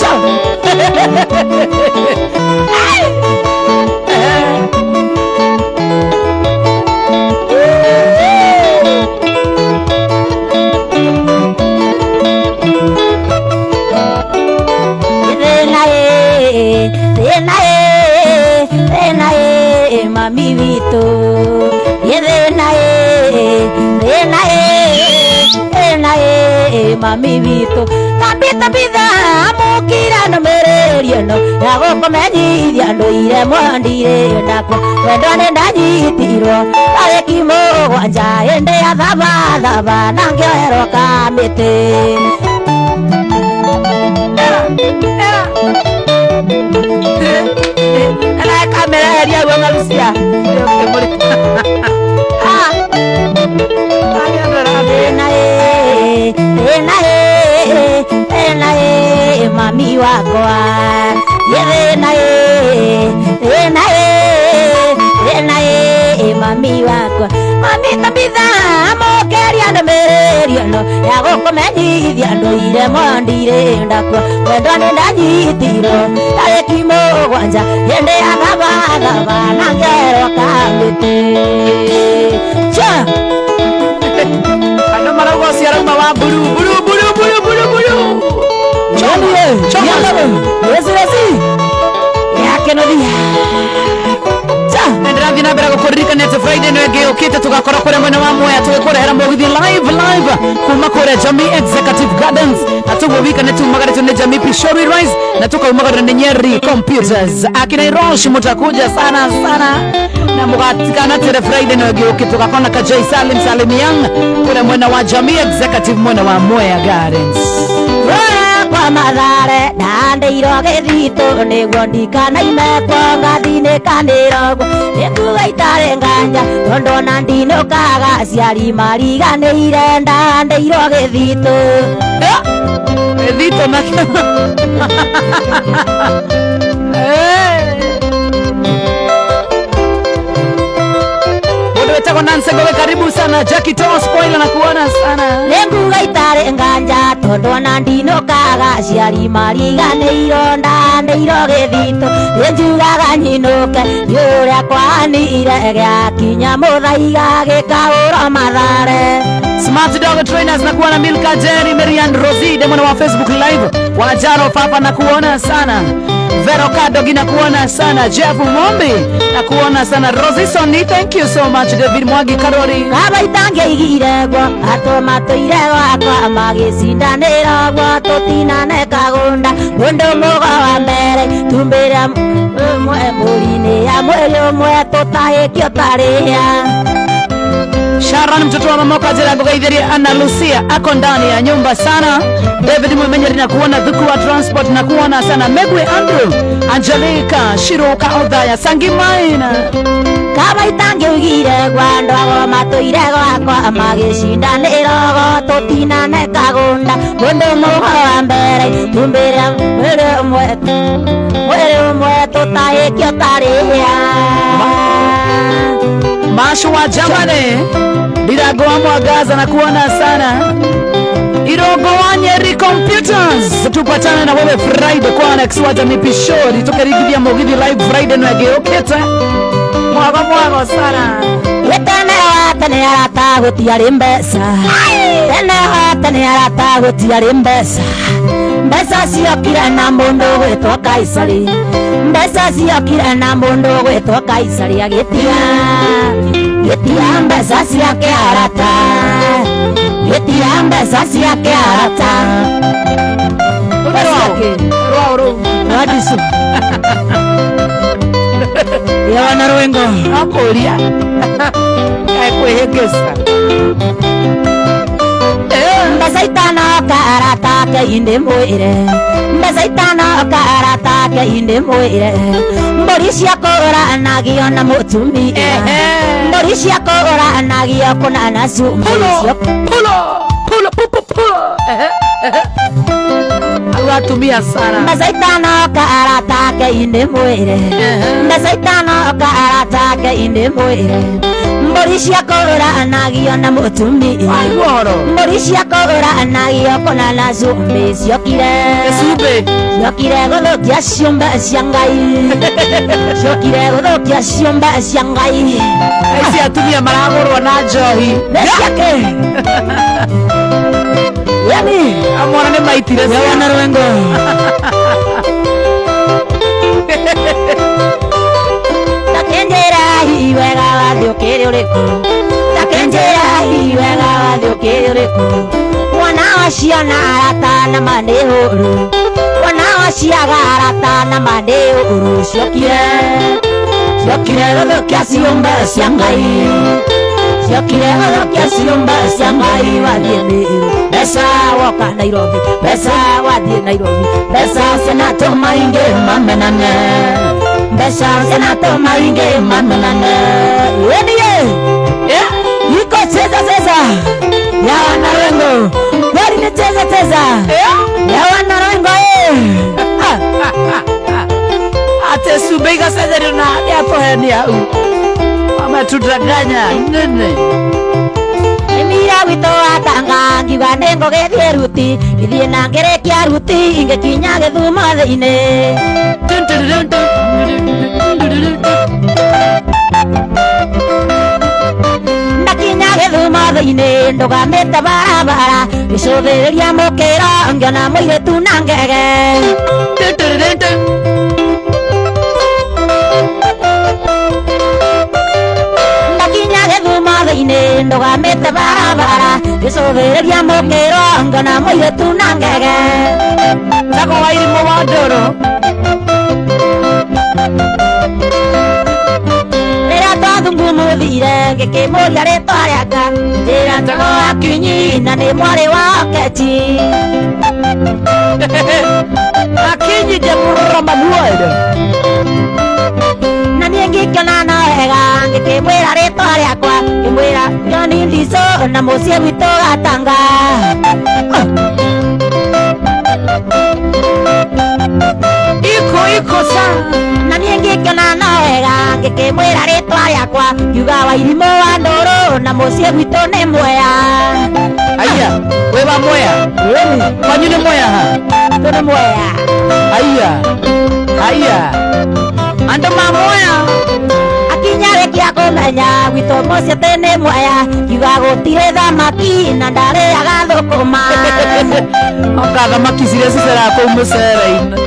Mami Vito, Mami Vito, tabitha amukira nũmĩrĩrio no ya gũkũmenyithia ndũire mwandire nakwa wendo nĩ ndanyitirwo tarĩki mũgwanja hĩndĩ ya thaba na ngĩoherwo kamĩtĩ kamera heria guo Ngarucia mami wakwa yethina menyithia ndũire mondire ndakua wendo nĩ ndanyitiro tarĩki mũgwanja hĩndĩ ya thabathaba na ngero kamĩtĩ andũ marauga ciarauma wa buru yakenothia ndĩrathiĩ na mbere gũkũririkanĩte Friday ĩno ĩngĩ ũkĩte tũgakorwo kũrĩa mwena wa Mwea tũgĩkũrehera mũgithi live kuma kũrĩa Jamii Executive Gardens na tũguo wika nĩ tumagarĩtwo nĩ Jamii Pishori Rise na tukaumagarĩra nĩ Nyeri Computers akina Iroshi mutakuja sana na mũgatikanatere Friday ĩno ĩngĩ ũkĩte tũgakorwo ka Jay Salim Young kũrĩa mwena wa Jamii Executive mwena wa Mwea Gardens kwa mathare ndandĩirwo gĩthitũ nĩguo ndikanaime ngathi-inĩ kanĩrogwo nĩkuga itarĩ nganja tondũ ona ndinũkaga aciari mariganĩire ndandĩirwo gĩthitũ wetagwo Nancy Ngowe, karibu sana. Jackie Toa spoiler na kuona sana. Nenguga itare nganja tondu ona ndinokaga aciari mariganĩirwo ndanĩirwo gĩthitũ nĩnjugaga nyinuke nĩũrĩa kwanire gĩakinya mũthaiga gĩkaũra mathare. Smart Dog Trainers na kuona Milka Jerry, Marian Rosie demona wa Facebook live, Wajaro Papa na kuona sana, Vero Kadogi na kuona sana, Jeff Mombi na kuona sana, Rosie Soni, thank you so much, David Mwagi Karori kaba itange igirego atoma toirego kwa magicindanĩro gwa tũtinane kagunda mũndũ mũgo wa mbere tumbĩra mwe mũri-inĩ ya mwĩrĩ ũmwe tũtahĩkio tarĩa. Sharon mtoto wa Mamoka Jera Gogaidheri, Anna Lucia ako ndani ya nyumba sana, David Mwemenyeri na kuona Dhukua Transport na kuona sana, Megwe Andrew, Angelica Shiroka Odhaya Sangimaina kaba itange igirego andũ matũirego akwa magĩcindanĩro tũtinane kagunda mũndũ mũgo wa mbere tumbĩra mwĩrĩ ũmwe tũtahĩkio tarĩa. Mashu wa Jamane Birago wa Mwagaza na kuona sana, Irogo wa Nyeri Computers, tupatane na wewe Friday kwa Alex wa Jamii Pishori tukirigithia Mugithi live Friday na geokete mwago sana. Wetane watane arata gũtiarĩ mbeca, tene watane arata gũtiarĩ mbeca, mbeca ciokire na mũndũ gwĩtwo Kaisari, mbeca ciokire na mũndũ gwĩtwo Kaisari agĩtia mbeca ciake arata, gĩtia mbeca ciake arata. Wadisu Yawana Rwengo Akoria Kwehegesa mbeca itanoka arata ke inde mwĩre, mbeca itanoka arata ke inde mwĩre, mbũri cia kũũranagio na mũtumia, mbũri cia kũũranagio kũnana cumbi atumia sana. Mbeca itanoka arata ke inde mwĩre, mbeca itanoka arata ke inde mwĩre, mbũri cia kũũranagio na mũtumia, mbũri cia kũũranagio kũnana cumbi ciokire gũthũkia ciũmbe cia Ngai, ciokire gũthũkia ciũmbe cia Ngai. Aici atumia maragũrwo na njohi ciake yani amwana nĩ maitire Yawana Rwengo takenjera hiwega wathi ũkĩrĩ ũrĩkũ, takenjera hiwega wathi ũkĩrĩ ũrĩkũ, mwana wa ciana arata na mane hũru, mwana wa ciaga arata na mane hũru, ciokire gũthũkia ciũmbe cia Ngai, ciokire gũthũkia ciũmbe cia Ngai. Wathiĩ Meru mbeca woka Nairobi, mbeca wathiĩ Nairobi, mbeca cianatũma ingĩ mamenane, mbeca cianatũma ingĩ mamenane. Wendie iko cheza Yawana Rwengo kweli ni cheza Yawana Rwengo ate subeiga sasa na yapo henia ametudanganya nene Emira wito atanga ngiuga ndengo gethie ruti githie na ngerekia ruti ingekinya Githumo thiini ndakinya Githumo thiini ndugamite barabara gicuthiriria mukiro ngiona muiritu na ngege thĩinĩ ndũgamĩte barabara gĩcũthĩrĩria mũkĩro ngona mũirĩtu na ngege Jago wa Irimũ wa Ndũrũ rĩrĩa twathungumuthire ngĩkĩmũria rĩtwa rĩaka njĩra Jago wa Kinyi na nĩ mwarĩ wa Oketi Akinyi Jemurra Manuel na niĩ ngĩkĩona no wega ngĩkĩmwĩra rĩtwa rĩakwa ngĩmwĩra John Ndiso na mũciĩ witũ Gatanga iko sana na niĩ ngĩkĩona no wega ngĩkĩmwĩra rĩtwa rĩakwa ngiuga wa Irimũ wa Ndũrũ na mũciĩ witũ nĩ Mwea Aya we wa Mwea kwanyu nĩ Mwea ha tũnĩ Mwea aya andũ ma Mwea akinya rĩkia kũmenya gwitũ mũciĩ tene Mwea ngiuga gũtirĩ thamaki na ndarĩaga thũkũma oka thamaki ciria ciceraga kũu mũcere-inĩ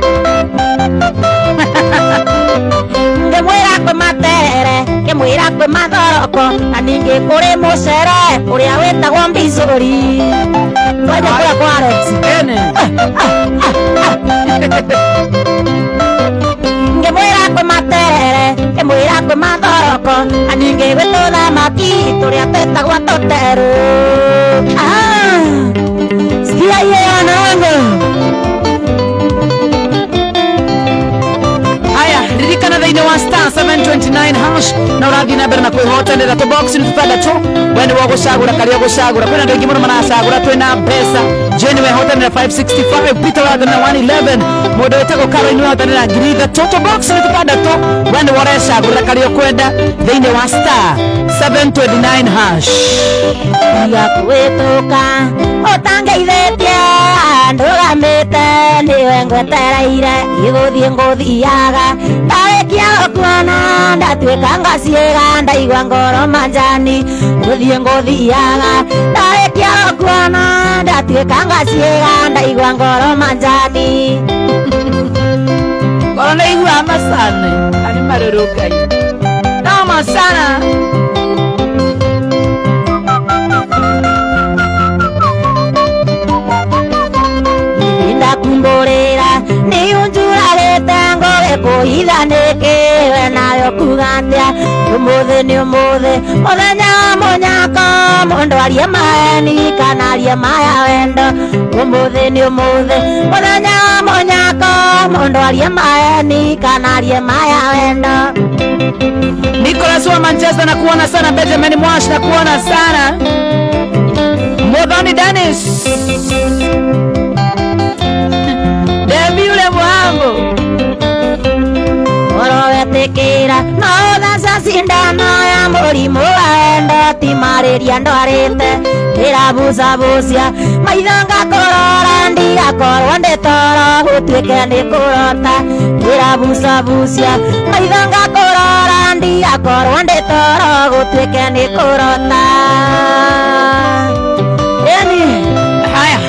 ngĩmwĩra kwĩ materere ngĩmwĩra kwĩ mathoroko na ningĩ kũrĩ mũcere ũrĩa wĩtagwo mbicũri twaje kũrĩa kwa Alex ngĩmwĩra kwĩ materere ngĩmwĩra kwĩ mathoroko na ningĩ gwĩtũ thamaki tũrĩa twĩtagwo tũterũ sikia iye wanangu ririkana thĩinĩ wa star 729 hash na ũrathiĩ na mbere na kwĩhotanĩra tũbox nĩ tũtandatũ we nĩ wagũcagũra karĩa ũgũcagũra kwĩna andũ aingĩ mũno maracagũra twĩna mbeca Jane wehotanĩra 565 Peter wehotanĩra 111 mũndũ wĩtagwo Caroline wehotanĩra 3,000 total box nĩ tũtandatũ we nĩ warecagũra karĩa ũkwenda thĩinĩ wa star 729 hash iga kwĩtũka ũtangeithĩtie ndũgamĩte nĩwe ngwetereire igũthiĩ ngũthiaga ndarĩkia gũkuona ndatuĩka ngaciĩga ndaigua ngoro manjani ngũthiĩ ngũthiaga ndarĩkia gũkuona ndatuĩka ngaciĩga ndaigua ngoro manjani ngoro nĩ iguaga macani ani marũrũngai no macana ndakumbũrĩra nĩũnjuragĩte ngũgĩ kũhithanĩkĩ we nayo kuga atĩa ũmũthĩ nĩ ũmũthĩ mũthenya wa mũnyako mũndũ arie maeni kana arie maya wendo ũmũthĩ nĩ ũmũthĩ mũthenya wa mũnyako mũndũ arie maeni kana arie maya wendo Nicholas wa Manchester na kuona sana Benjamin Mwash na kuona sana Modoni Dennis Devi ule mwangu orowetekera naothaca cindano ya mũrimũ wa endo ti marĩria ndwarĩte ndĩrabucabucia maitho ngakũrora ndigakorwo ndĩ toro gũtuĩke nĩ kũrota ndĩrabucabucia maitho ngakũrora ndigakorwo ndĩ toro gũtuĩke nĩ kũrota eni haya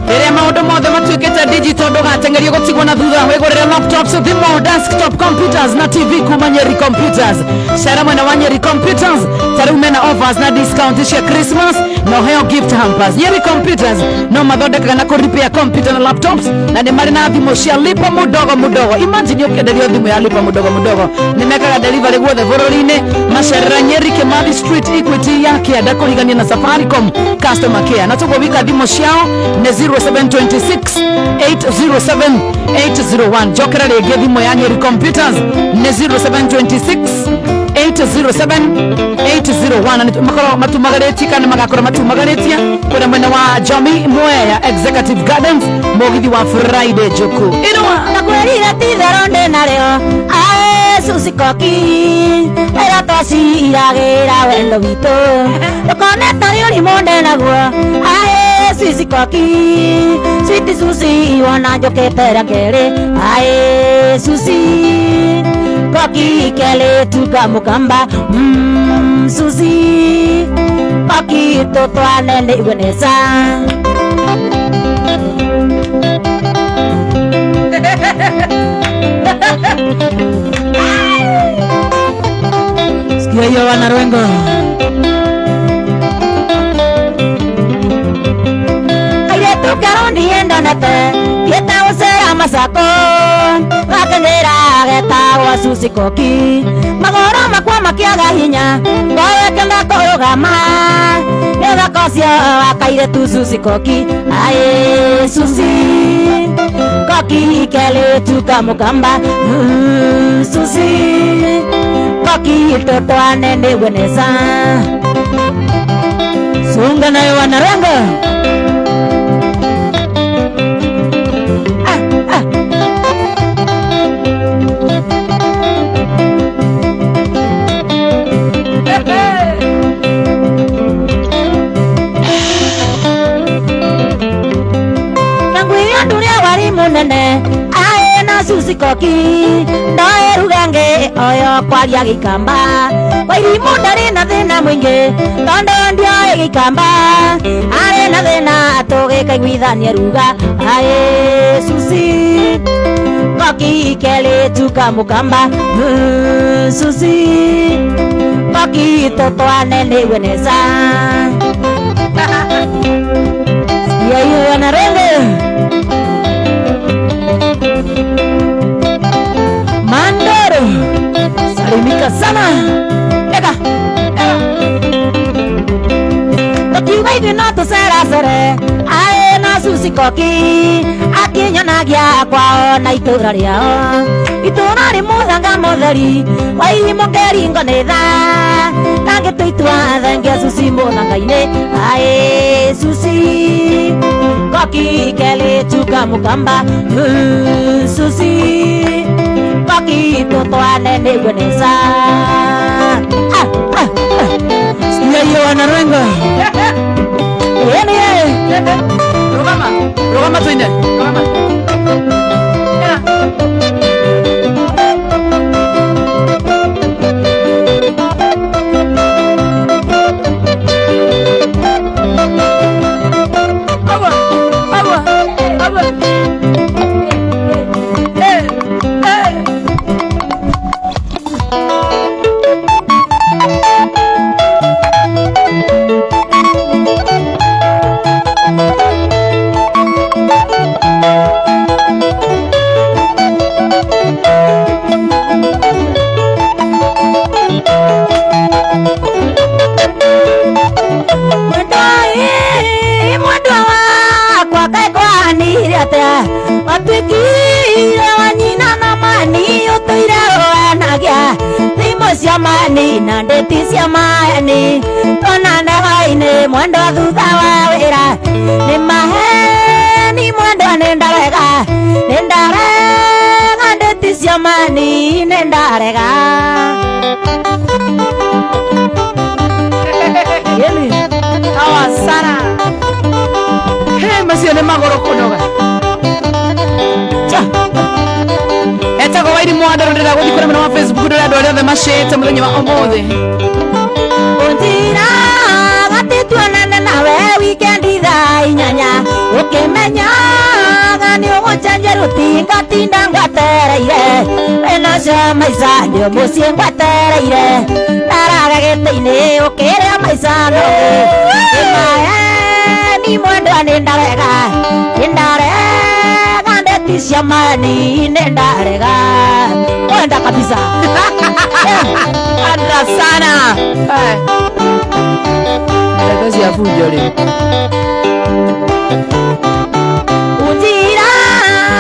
rĩrĩa maũndũ mothe matuĩkĩte digital ndũgatengerio gũtigwo na thutha wĩgũrĩre laptops thimũ desktop computers na TV kuma Nyeri Computers cera mwena wa Nyeri Computers tarĩu mena offers na discount cia Christmas na ũheo gift hampers Nyeri Computers no mathondekaga na kũripia computer na laptops na nĩ marĩ na thimũ cia lipa mudogo mudogo imagine ũkĩenderio thimũ ya lipa mudogo mudogo nĩ mekaga delivery guothe bũrũri-inĩ macerera Nyeri Kimathi Street Equity ya kĩanda kũrigania na Safaricom customer care na tũguo wika thimũ ciao nĩ 0726 807 801 jokera rĩngĩ thimũ ya Nyeri Computers nĩ 0726 807-801 makorwo matumagarĩtie kana magakorwo matumagarĩtie kwĩna mwena wa Jomi Mwea Executive Gardens mũgithi wa Friday Njuku na kwĩrire ti therũ ndĩ narĩo Susi Koki era twaciragira wendo witũ ndũkone tarĩ ũrimũ ndenagwo aĩ Susi Koki Sweet Susi wona njũkĩte rĩa kerĩ aĩ Susi Koki kele tuka mukamba Susi Koki totwane ne Vanessa Sikia hiyo wanarwengo Aire tukarondi endonete Kieta usera masako Wakendera getawa Susi Koki Magoro makwa makiaga hinya Ngoe kenda korogama Nega kosio wakaire tu Susi Koki Aye Susi Koki kele tuka mukamba Susi Koki toto anende Vanessa Sunga nayo wanarengo Munene aena Susi Koki ndoe rugange oyo kwaria gikamba wairimu ndari na thina mwingi tondo ndioe gikamba are na thina tugikaiguithania ruga ae Susi Koki kele tuka mukamba Susi Koki totwane ne Vanessa sikia wanarenge Mandoro salimika sana ega Tokiuga hivi no tuceracere aena Susi Koki akinyonagia kwao na itura riao itura ri muthanga mutheri wairimu ngeringo nĩ tha nange tuitua thengia Susi muthanga-inĩ aĩ Susi Koki kele tuka mukamba Susi Koki totwane ne Vanessa sikia hiyo wanarwengo Rogama twende Rogama Siamani na ndeti siamani Tonane haine mwendo thutha wa wira Ni maheni mwendo nendarega Nendarega ndeti siamani nendarega Yemi hawa sana He masione magoro kunoga Cha Etako wairi mwandaro ndira guthi kuri wa Facebook ndira andũ arĩa othe macĩte mũthenya wa ũmũthĩ Ũnjira gati tuonane nawe wikendi thaa inyanya ũkĩmenyaga nĩ ũgũcenjia rũtinga tinda ngwatereire wĩna cio maica nĩ mũciĩ ngwatereire ndaraga gĩtĩ-inĩ ũkĩrĩa maica nũgĩ ni mwendwa nĩ ndarega ndeti siamani nĩ ndarega kwenda kabisa Anda sana kazi ya fujo leo Unjira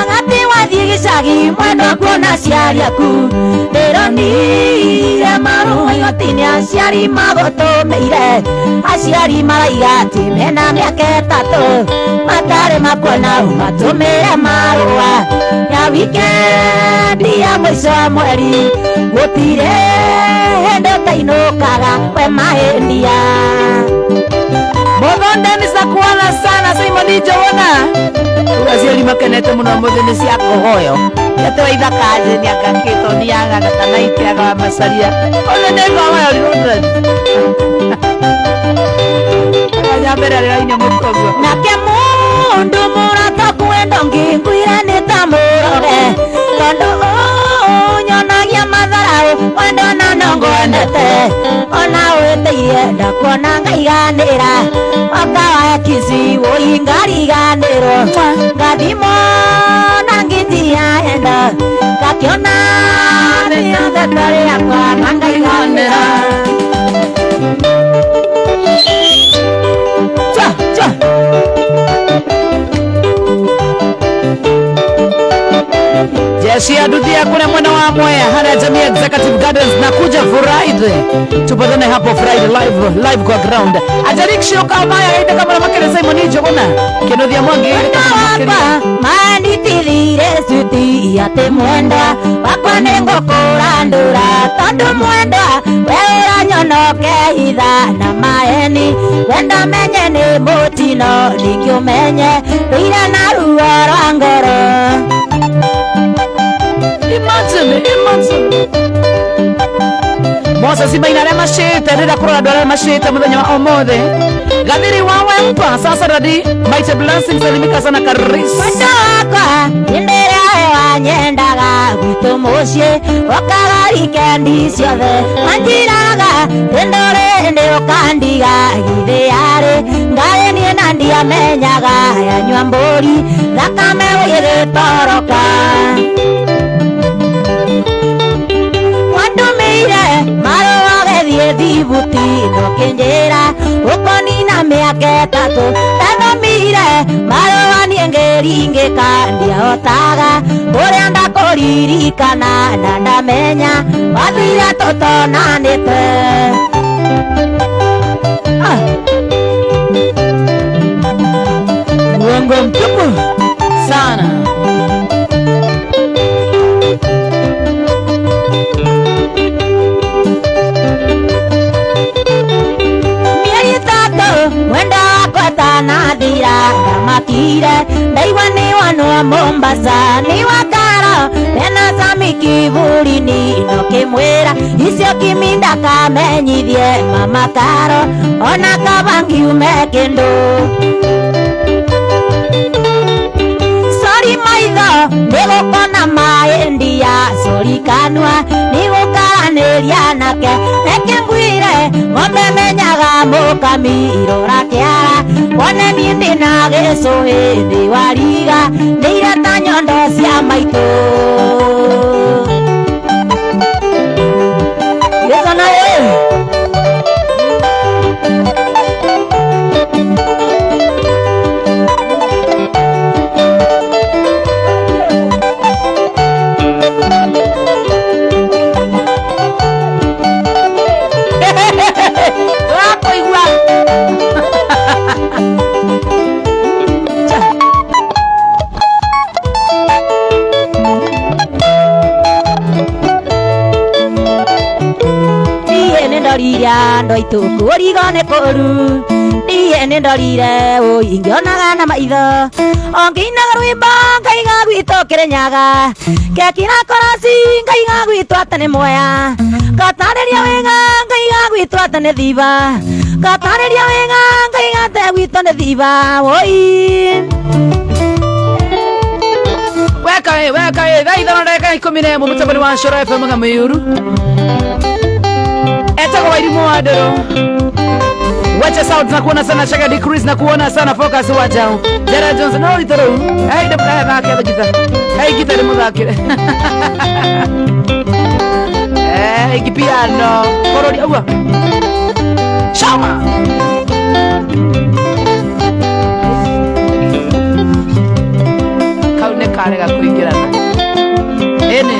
gati wathiĩ gĩcagi mwendwa kuona aciari aku ndĩronire marũa igoti-inĩ aciari magũtũmĩire aciari maraiga atĩ mena mĩaka ĩtatũ matarĩ makuona matũmĩre marũa ya wikendi ya ya mwisho mweri gutire hindu tainukaga we mahindia Muthondeni sakuona sana Simon Njoguna aciari makenete muno muthini cia kuhoyo yete waithakaje ni akakito ni yaga kana itiaga macaria ona nego wayo rirutani nyambere mukogo nake mundu murata kwenda ngingwira ni tamurore tondu nyonagia matharau wendo na nongwendete ona witiie ndakuona ngaiganira akawa kisi woingariganirwo ngathimo na nginjia enda ngakiona niothetari yakwa na ngaiganira jeshi ya dudia kuna mwena wa Mwea hana Jamii Executive Gardens na kuja Friday tupatane hapo Friday live kwa ground ajarikshio kama ya ide kama makere Simon Njoguna kenodia mwangi kama makere mani tilire suti yate mwenda wakwa nengo kurandura tondu mwenda weura nyonoke itha na maeni wenda menye ni mutino nikyo menye ira na ruo rwa ngoro Imagine Moses Maina mashete rira kurora dora mashete muthenya wa omothe gathiri wa wempa sasa radi maite blessings elimika sana karisi Madaka indere wa nyendaga gwitu mucie wakagari kendi ciothe manjiraga indore ndi ukandiga githiari ngare nie na ndia menyaga yanywa mburi thakame wigitoroka thibuti no kenjera ukonina miaka tatu tanomire marwa niengeringe kandia otaga uria ndakuririkana na ndamenya wathira tutonanite uongo mtupu sana nathira ndamakire ndaigua ni wanwa Mombasa ni wakara tena sami kivurini no kimwira icio kiminda kamenyithie mama karo ona kabangiume kindu sori maitho nigukona maendia sori kanwa nigukaniria nake ekengwire ng'ombe menyaga mukami irora kiara wone ni ndina gicuhi thi wariga niireta nyondo cia maitu gicona ndo ituku urigone kuru ndie ni ndorire ingionaga na maitho ongiinaga rwimbo ngaiga gwitu Kirinyaga gekira korasi ngaiga gwitu atene Mwea gatariria wega ngaiga gwitu atene Thiba gatariria wega ngaiga te gwitu ne Thiba woi weka thaithana ndagika 11 mutabani wa Shoro FM Ngamiuru etako wairimu wa Ndoro wacha sound na kuona sana Shaka Decrease na kuona sana Focus wajao Jara Jones no itoro hey de kaya na kaya gita hey gita ni mudakire hey kipiano korodi awa shama kaune kare ga kuingirana ene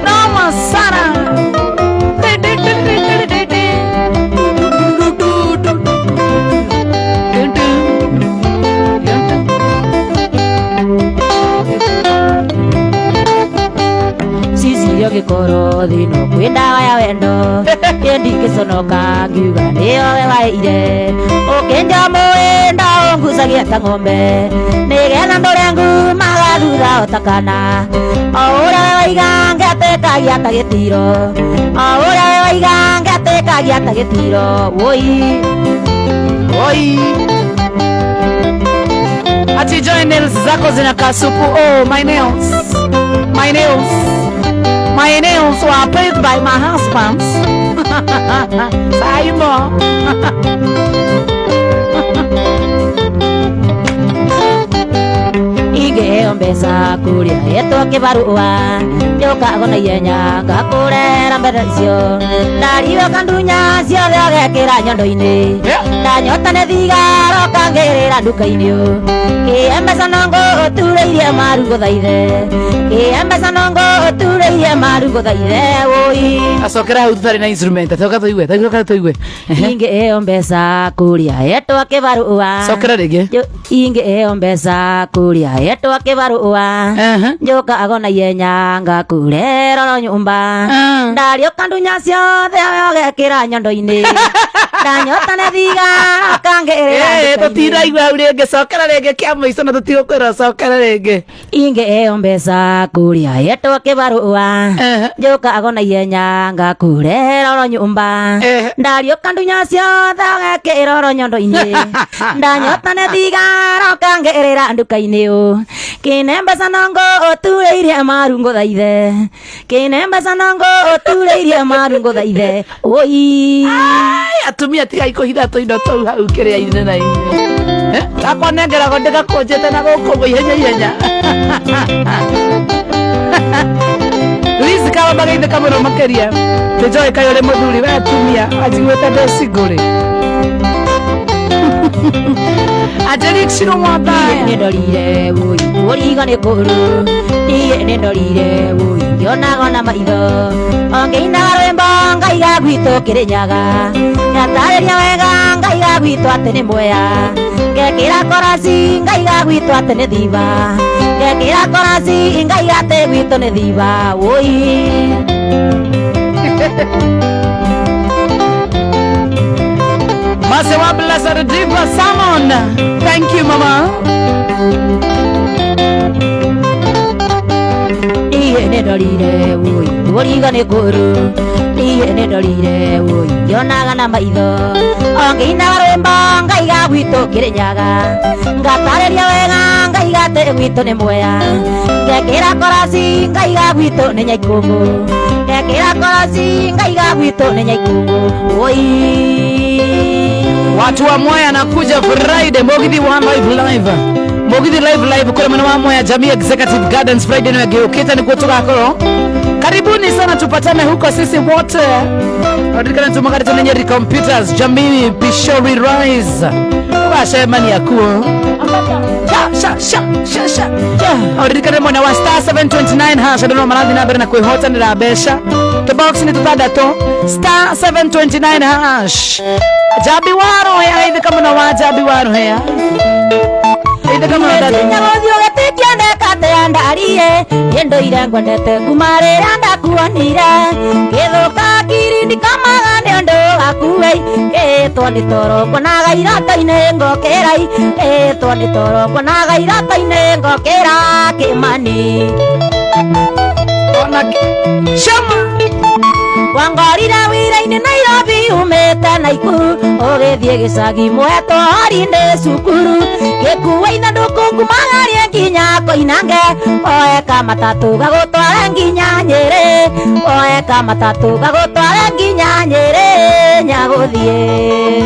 Noma sana koro thino kwĩ ndawa ya wendo ndingĩconoka ngiuga nĩyo we waire ũkĩnja mũĩnda ũngucagia ta ng'ombe nĩgetha ndũrengu magathutha ũtakana o ũrĩa we waiga ngetĩkagia ta gĩtiro o ũrĩa we waiga ngetĩkagia ta gĩtiro woi Oi. Ati joy nails zako zinakaa supu. Oh, my nails. My nails. My nails were paid by my husband. Saimo. Ingĩheo mbeca kũrĩa hetwo kĩbarũa njũkago na ihenya ngakũrera mbere icio ndariũka ndunya ciothe ũgekĩra nyondo-inĩ ndanyota nĩ thigara ũkangĩrĩra nduka-inĩ kĩhe mbeca no ngũtũrĩirie maru gũthaithe kĩhe mbeca no ngũtũrĩirie maru gũthaithe woi Acokera hau tutarĩ na instrument. Toka tuigue. ingĩheo mbeca kũrĩa hetwo kĩbarũa Cokera rĩngĩ. ingĩheo mbeca kũrĩa hetwo kĩbarũa njũkago na ihenya ngakũrera ro nyũmba ndariũka ndunya ciothe ũgekĩra nyondo-inĩ ndanyota nĩ thigara ũkangĩrĩra Tũtiraigua hau rĩngĩ. Cokera rĩngĩ kĩa mũico na tũtigũkwĩra cokera rĩngĩ. ingĩheo mbeca kũrĩa hetwo kĩbarũa njũkago na ihenya ngakũrera ro nyũmba ndariũka ndunya ciothe ũgekĩra ro nyondo-inĩ ndanyota nĩ thigara ũkangĩrĩra nduka-inĩ kĩne mbeca no ngũtũrĩirie maru ngũthaithe kĩne mbeca no ngũtũrĩirie maru ngũthaithe oi Atumia tigai kũhitha tũindo tũu hau kĩrĩa-inĩ na inĩ. Gakonengeragwo ndĩgakũnjĩte na gũkũ ihenya. Luis kaba gaithĩka mũno makĩria. Nĩnjoĩ kaĩ ũrĩ mũthuri we atumia anjiguĩte ndĩ cingũrĩ. Ajerik shiro mwabaya. nĩ ndorire woi ũrigo nĩ kũru niĩ nĩ ndorire woi ngĩonago na maitho ongĩinaga rwĩmbo ngaiga gwitũ Kĩrĩnyaga ngatarĩria wega ngaiga gwitũ atĩ nĩ mwea ngekĩra korasi ngaiga gwitũ atĩ nĩ thiba ngekĩra korasi ngaiga atĩ gwitũ nĩ thiba woi Masewa Blessed Diva Salmon. Thank you, Mama. niĩ nĩ ndorire woi ũrigo nĩ kũru niĩ nĩ ndorire woi ngĩonaga na maitho ongĩinaga rwĩmbo ngaiga gwitũ Kĩrĩnyaga ngatarĩria wega ngaiga atĩ gwitũ nĩ mwea ngekĩra korasi ngaiga gwitũ nĩ Nyaikũngũ ngekĩra korasi ngaiga gwitũ nĩ Nyaikũngũ woi Watu wa Mwea nakuja Friday. Mogithi wa live. Mogithi live kule mwana wa Mwea Jamii Executive Gardens Friday na geuketa ni kutoka koro. Karibuni sana tupatane huko sisi wote. Wadikana tumakari tunenye computers Jamii Pishori Rise. Washa mani ya kuo. Sha. Wadikana mwana wa star 729 hash. Adono maradhi na bere na kuihota nila abesha. Box ni tutadato star 729 hash. Jabi waro hea hivi kama na wajabi waro hea hivi kama na dada nyagothio getikia ndekate andarie yendo ire ngwendete kumarira ndakuonire githuka kirindi kamaga ni undu akuwei gitwa ni toro konaga irata-inĩ ngokerai gitwa ni toro konaga irata-inĩ ngokera Kimani ona shama wangorire wĩra-inĩ Nairobi umĩte Naikuru ũgĩthiĩ gĩcagi mwetwo harĩ cukuru gĩkuwa ithandũkũ kumagarie nginya Koinange oeka matatũ gagũtware nginya Nyĩrĩ oeka matatũ gagũtware nginya Nyĩrĩ nyagũthiĩ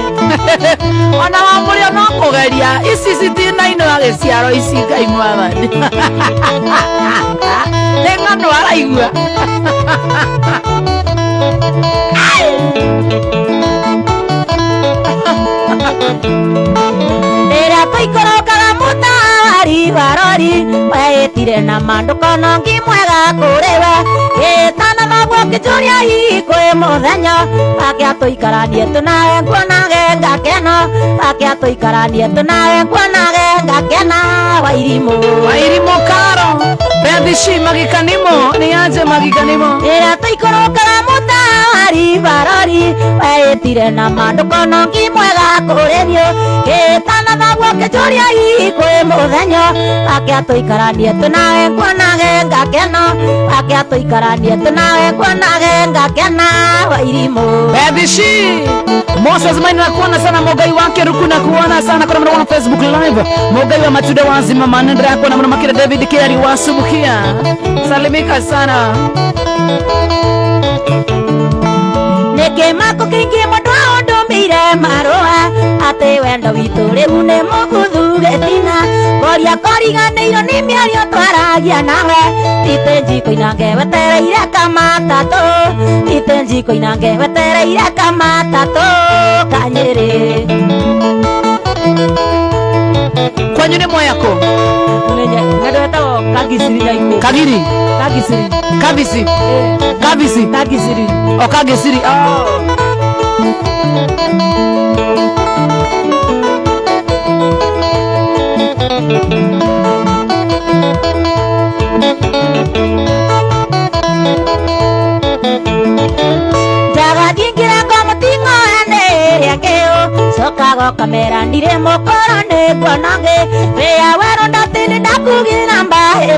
ona wa mũrĩo no kũgeria ici citinaino agĩciaro ici Ngai mwathani nĩ ng'ano araigua rĩrĩa tũikũrũkaga mũtari barori wetire na mandũkono ngĩmwega kũrĩ we gĩtana noguo ngĩnjũria hihi kwĩ mũthenya gake tũikaranie tũnawe nguonage ngakeno gake tũikaranie tũnawe nguonage ngakena Wairimũ Karo Bethi Baby she magikanimo ni aje magikanimo ira tuikorokaga mutari barori wetire na manduko nongi mwega kurerio gitana thagwo kijuria ikwe muthenyo ake atuikaranie tunawe kwanage ngakeno ake atuikaranie tunawe kwanage ngakena wairimu. Baby she Moses Maina nakuona sana Mogai wake Ruku nakuona sana kwa mwana Facebook live Mogai wa Matuda wazima manendra yako na mwana makira David Kiari wasubukia salimika sana Neke mako kingi mwadwa ondumire marua ate wendo witu riu ni muguthu getina koria koriganeiro ni miario twaragia nawe itenji koinange wetereire kama tatu itenji koinange wetereire kama tatu Kanyere kwanyu ni moyako Kagiri Kagisiri Kabisi Kabisi Kagisiri o Kagisiri Sokago kamera ndire mokoro ne kwanage Rea wero ndatini ndakugira mbae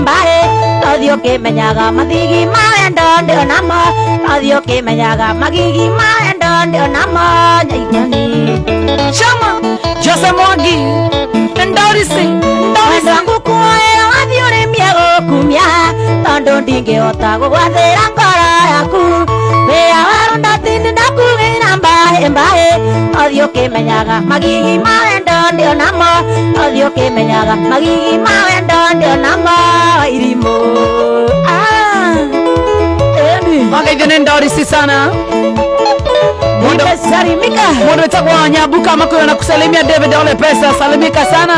Nothio kimenyaga mathigi mawendo ndio namo Nothio kimenyaga magigi mawendo ndio namo Nyaigani Chama Jose Mwangi Ndorisi Wangu kuoera wathio ni miego kumia Tondo ndingehota gugwathira ngoro yaku Rea wero ndatini ndakugira mbae Nothio kimenyaga magigi mawendo ndio namo Nothio kimenyaga magigi mawendo ndio namo Irimo Magaithio ni Ndorisi sana Salimika Mundu wetagwa Nyabuka Makoyo na kusalimia David Ole Pesa salimika sana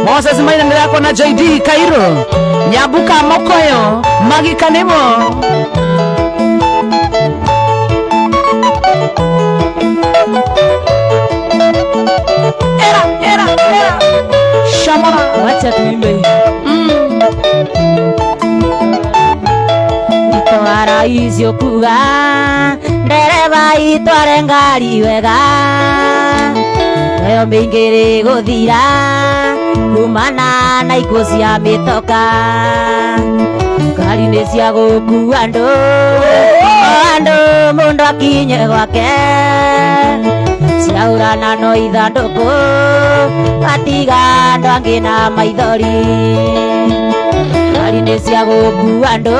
Moses Maina ndio yako na JD Kairo Nyabuka Makoyo Magikanimo Era Shamala wacha tuimbe Itwara izio kuga ndereba itware ngari wega Nayo mingiri guthira kumana na ikuo cia mitoka Ngari ni cia gukua andu mundu akinye gwake Ciaurana no ithanduku gatiga andu angi na maithori Ngari ni cia gukua andu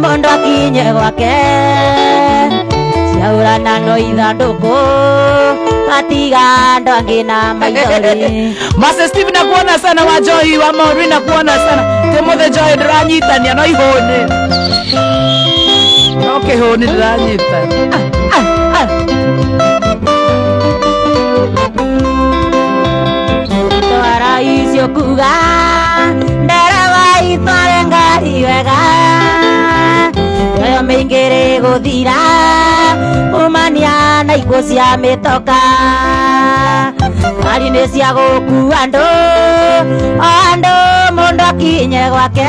mundu akinye gwake Ciaurana no ithanduku gatiga andu angi na maithori Master Steve nakuona sana wa Joy wa Mauri nakuona sana Timothy Joy ndiranyitania no ihone Okay hone ndiranyitania Twara icio kuga ndereba itware ngari wega Nayo mingiri guthira umania na ikuo cia mitoka Ngari ni cia gukua andu mundu akinye gwake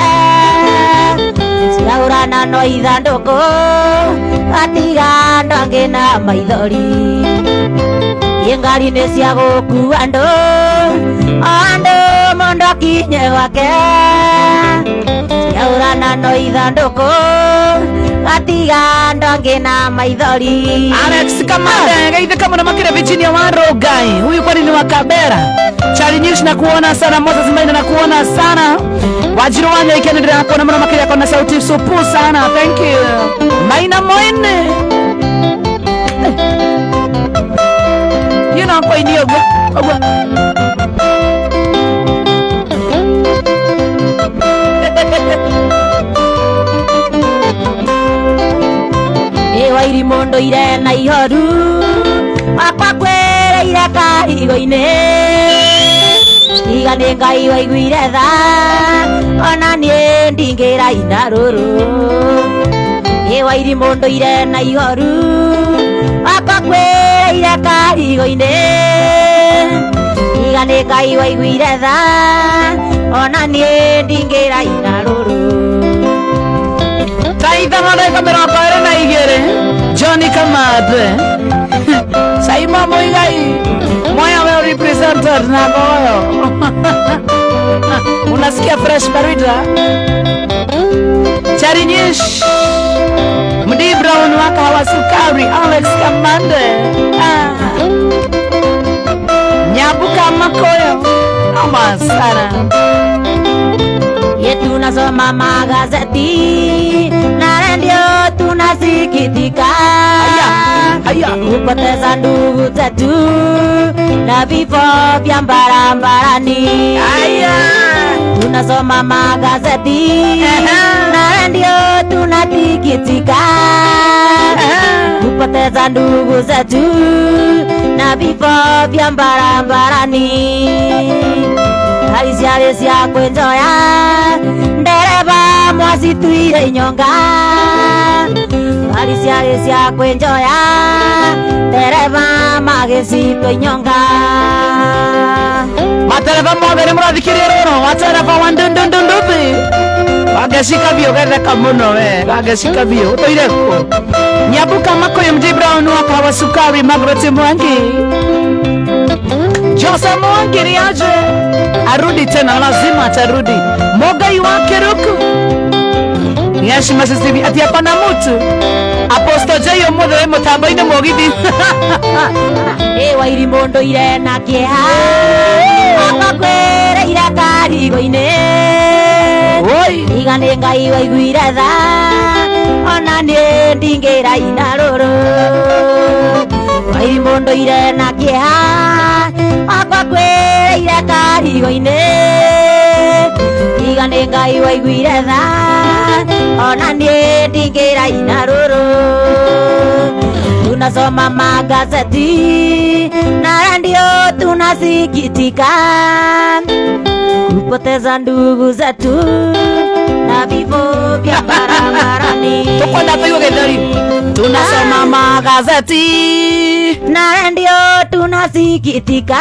Ciaurana no ithanduku gatiga andu angi na maithori Ngari ni cia gukua andu mundu akinye gwake Ciaurana no ithanduku gatiga andu angi na maithori Alex Kamande gaithe kama na makire Virginia wa Rogai huyu kwani ni wa Kabera Charlie News na kuona sana Moses Maina na kuona sana Wajiro wanya ikendelea na kuona makire yako na sauti supu sana thank you Maina Moine you know kwa ndio Wairi mondo ire na ihoru Wakwa kwereire karigo-ini Iga nĩ Ngai waiguire tha Ona niĩ ndingĩraina rũrũ Wairi mondo ire na ihoru Wakwa kwereire karigo-ini Iga nĩ Ngai waiguire tha Ona niĩ ndingĩraina ndagĩka mĩrongo ĩrĩ na igĩrĩ Johnny Kamathe Saima Muigai Moya well represented na Goyo unasikia fresh barida Charinyish Mdi Brown waka hawa sukari Alex Kamande Nyabuka Makoyo Ama sana Yetu nasoma magazeti na ndio tunasikitika kupoteza ndugu zetu na vifo vya barabarani. Tunasoma magazeti na ndio tunasikitika kupoteza ndugu zetu na vifo vya barabarani. Alisia kwenjoya ndereba mwasituire inyonga Alisia kwenjoya ndereba magesitwe inyonga Matereba mwagere murathikiria roro Matereba wandundundunduthi Wageshika bio getheka muno we Wageshika bio utoire ko Nyabuka Makoyo Mdi Brown waka hawa sukari Margaret Mwangi Jose Mwangi riaje arudi tena lazima atarudi Mogai wake ruku Yashi masisibi ati hapana mtu Apostle J omothe mutambo-ini mogithi Wairi mondo ire na kieha Akakwere ira karigo-ini Igane ngai waiguire tha Ona nie ndingira ina ruru Wairi mondo ire na kieha Akakwere ira karigo-ini Igane ngai waiguire tha Ona nie ndingira ina ruru Tunasoma magazeti na ndio tunasikitika kupoteza ndugu zetu na vifo vya barabarani. Tukwenda tuyo getheri tunasoma magazeti na ndio tunasikitika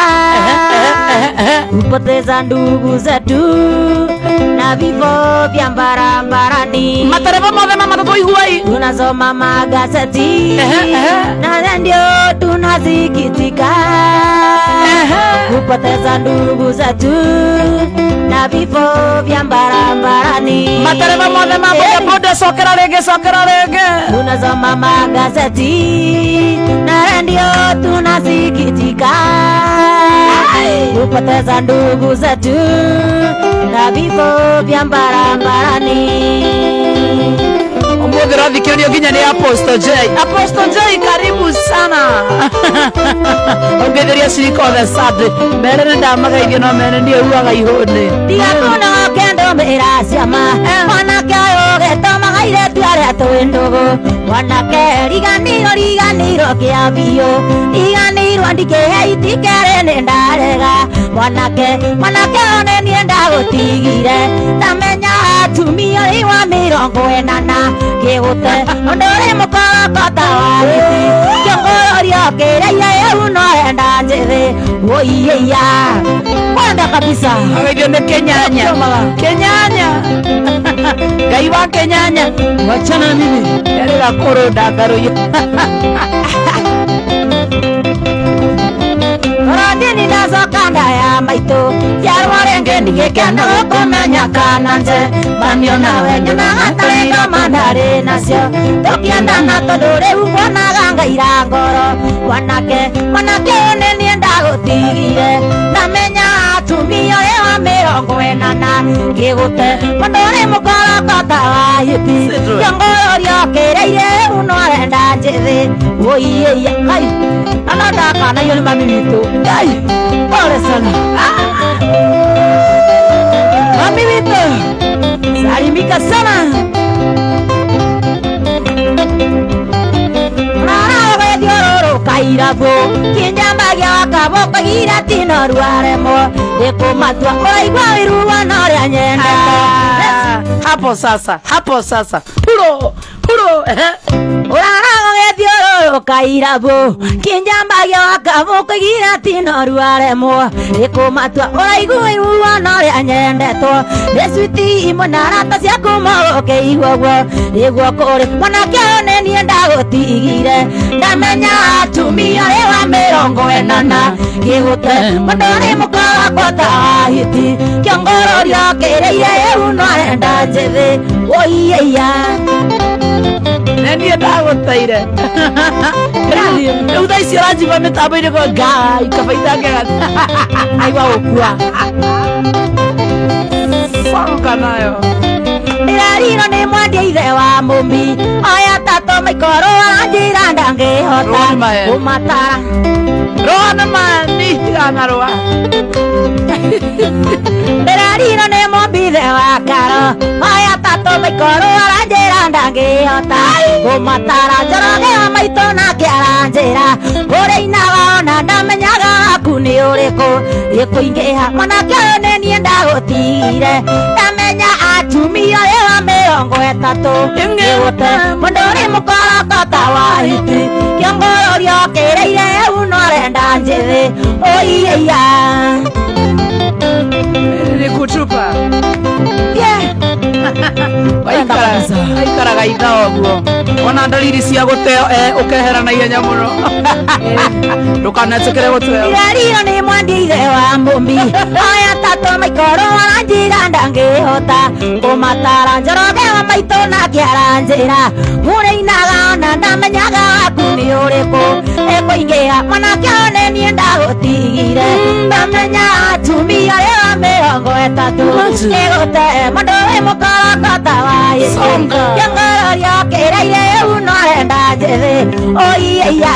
kupoteza ndugu zetu na vifo vya barabarani. Matereba mothe mama tuiguai tunasoma magazeti na ndio tunasikitika kupoteza ndugu zetu na vifo vya barabarani. Matereba mothe mama boda sokera rege tunasoma magazeti na ndio tunasikitika kupoteza ndugu zetu na vifo vya barabarani. Omwogero thikirio nginya ni Apostle J. Apostle J karibu sana. Ongetheria ciriko the sad. Mere ndamagaithio no mere ndi uaga ihone. Tiga kuno kendo mera ciama. Mwanake ayo getomagaire tuare twindugu. Mwanake riganiro kia bio. Riganiro andike itikere ne ndarega. Mwanake one nienda gutigire. Tamenya atumia iwa mirongo enana. Kigute ondore mukakata wa giti Kiongorio kireire uno enda njithe Oiyeya Kwenda kabisa Agaidio ni Kenyanya Ngai wa Kenyanya Wachana mimi Yarega koro ndagaruyo Rodini nazoka ndaya maitu Yarwarenge ndigekenda kumenya kananje Manio nawe nyona gatarega mandare nasio Tokienda na tondure ubonaga ngaira ngoro Wanake one nienda gutigire Namenya atumia ewa mirongo enana Kigute mondore mukorokota wa yuti Kiongorio kireire uno enda njithi Oiyeya kai Anadaka na yoni mami witu Kai pole sana Mami witu Salimika sana Nara diororo kairabo Kinyambagia wakaboko gira tino ruaremo Eko matua oigwa wiruwa nore nyenda Hapo sasa Puro Urarago diororo njoka irabu kinjambagia wakabu kugira tino ruaremo ikumatua uraigu iruwa noria nyendetwo neswiti imwe na rata cia kumogoke igwagwo niguo kuri mwanake one nie ndagutigire ndamenya atumia wa mirongo enana gigute mandori mukagwa tahiti kiongoro riokereire eu no arenda njithi oiyeya nenie ndagũteire rĩu thaa icio ranjigua mĩtambo-inĩ go ngai kabaita ngega aigua gũkua songa nayo irariro nĩ mwendia ithe wa mũmbi oya tato maikoro aranjĩra ndangĩhota kũmatara rona mani tiganarũa irariro nĩ mũmbi ithe wa karo oya tato maikoro aranjĩra ndangĩhota kũmatara njoroge wa maitũ nake aranjĩra ũrĩinaga ona ndamenyaga waku nĩ ũrĩkũ gĩkũingĩha mwanake ũyũ nĩ niĩ ndagũtigire ndamenya atumia wa mĩrongo ĩtatũ gĩgũte mũndũ ũrĩ mũkorokota wa hiti kĩongoro rĩokereire eu no arenda njĩthĩ oiyeya nĩkutupa Wenda kabisa. aikaraga itha ũguo ona ndariri cia gũteo ũkehera na ihenya mũno ndũkanetĩkĩre gũteo irariro nĩ mwendia ithe wa mũmbi oya tato maikoro aranjĩra ndangĩhota kũmatara njoroge wa maitũ nake aranjĩra mũrĩinaga ona ndamenyaga waku nĩ ũrĩkũ ĩkũingĩha mwanake one niĩ ndagũtigire ndamenya atumia wa mĩrongo ĩtatũ ĩgũte mũndũ wĩ mũkorokota wa gĩkĩ kĩongoro rĩokereire eu no arenda njĩthĩ oiyeya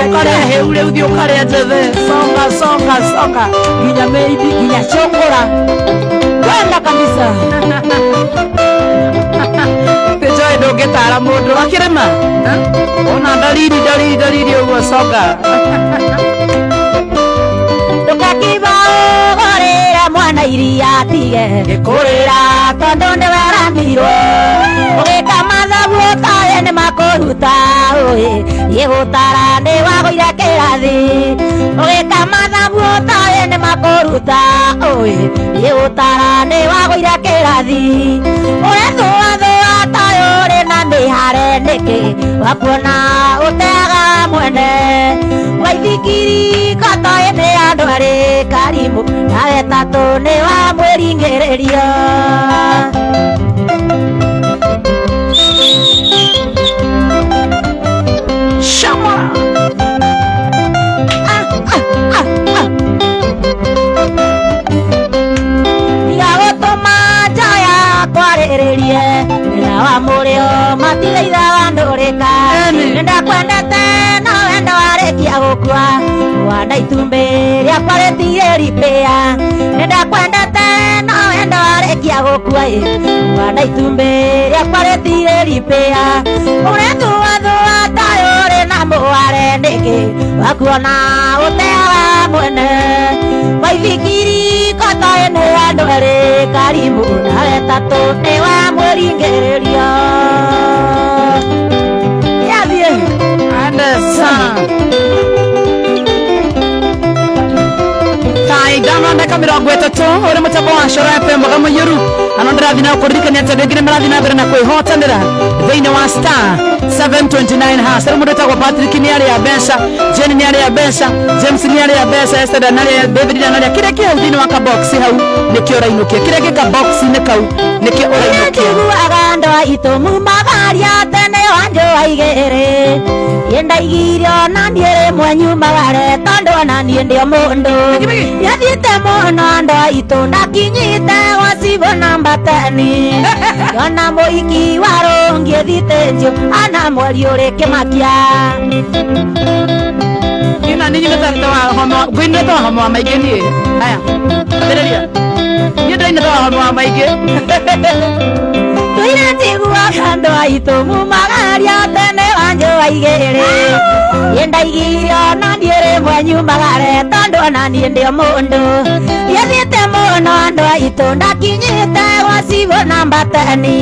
ũkarehe rĩu thiĩ ũkarĩa njĩthĩ songa nginya mĩithi nginya cũngũra kwenda kabisa nĩnjoĩ ndũngĩtara mũndũ akĩrema ona ndariri ũguo songa ndũkakiba ũgorĩre mwana iria tige gĩkũrĩra tondũ nĩweramirwo ũgĩka mathabu ũtawe nĩ makũruta ũĩ gĩgũtara nĩ wagũire kĩrathi ũgĩka mathabu ũtawe nĩ makũruta ũĩ gĩgũtara nĩ wagũire kĩrathi ũrethũathũa tayo ũrĩ na mĩhare nĩkĩ wakuona ũteaga mwene waithikiri kotoĩ nĩ andũ arĩ karimũ nawe tatũ nĩ wa mwĩringĩrĩrio shamara gũtũma njaya kwarĩrĩrie wĩra wa mũrĩo matigeithaga ndũrĩka nĩndakwendete no wendo warĩkia gũkua wanda itumbĩ rĩakwa rĩtigĩ ripĩa nĩndakwendete no wendo warĩkia gũkua wanda itumbĩ rĩakwa rĩtigĩ ripĩa ũrĩthuathua tayo ũrĩ na mũware nĩkĩ wakuona ũteaga mwene waithikiri kotoĩ nĩ andũ erĩ karimũ nawe tatũ nĩ wa mwĩringĩrĩrio yathiĩ andesa tai ndamandaka 30 ũrĩ mũtambo wa Coro FM Mboga Mũiyũru ano ndĩrathiĩ na gũkũririkania atĩ andũ aingĩ nĩmarathiĩ na mbere na kwĩhotanĩra thĩinĩ wa star 729 hash rĩu mũndũ etagwo Patrick nĩ arĩa mbeca Jane nĩ arĩa mbeca James nĩ arĩa mbeca Esther nĩ arĩa David nĩ arĩa kĩrĩa kĩ hau thĩinĩ wa kabox hau nĩkĩo ũrainũkia kĩrĩa gĩ kabox-inĩ kau nĩkĩo ũrainũkia njiguaga andũ aitũ mumagaria tene wanjũa igĩrĩ yendaigire ona niĩ rĩmwe nyumagare tondũ ona niĩ ndĩ mũndũ yathiĩte mũno andũ aitũ ndakinyite gwa namba 10 yona mũhiki wa rũngi thitĩnjio ana mweri ũrĩ kĩmakia ina ninyi nĩtarĩte wa homa ngũinĩte wa homa wa maingĩ niĩ aya ambĩrĩria niĩ ndainĩte wa homa wa maingĩ tũire njiguaga andũ aitũ mumagaria tene njũa igĩrĩ yendaigire na ndiĩrĩ mwe nyumagare tondũ ona niĩ ndĩ mũndũ thiĩte mũno andũ aitũ ndakinyĩte gwa cibũ na mbatani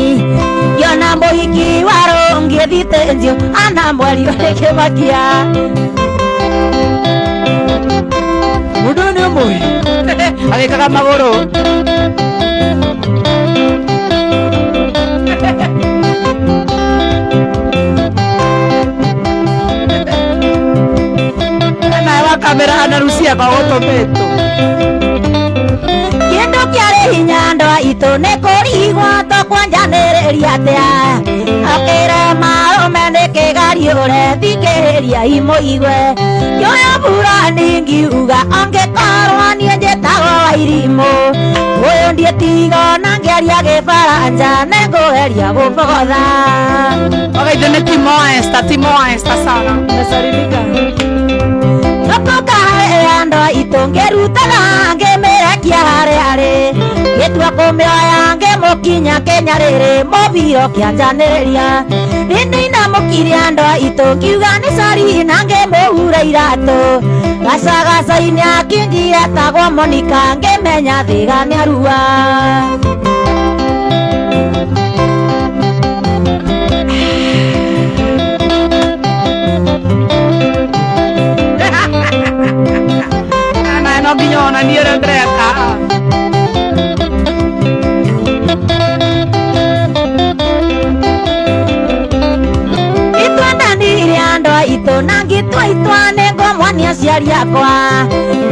ngĩona mũhiki wa rũngĩ thitĩnjio ana mweri ũrĩ Kĩmakia Mũndũ nĩ mũi agĩkaga magũrũ kamera anarusia maotometo kĩndũ kĩarĩ hinya andũ aitũ nĩ kũrigwo tũkwanjanĩrĩria atĩa akĩre marũme nĩ kĩgariũre thikĩrĩria imũigwe kĩoya burani ngiuga angĩkorwo niĩ njĩtagwo Wairimũ ũyũ ndiĩtigo na ngĩaria Gĩbaranja nĩ ngũgeria gũbogotha wagaithe nĩ Timo Esta sana mesalimika Nokokahe andũ aitũ ngĩrutaga ngĩmĩrekia harĩ gĩtua kũmĩoya ngĩmũkinya Kenya rĩrĩ mũbiro kĩanjanĩrĩria nĩndĩinamũkirie andũ aitũ ngiuga nĩ sori na ngĩmũhura iratũ gacagaca-inĩ akĩnjire tagwo Monica ngĩmenya thĩga nĩ arua no nginya ona niĩ ũrĩa ndĩreka itwendanire andũ aitũ na ngĩtwaitwa nĩ ngomwania aciari akwa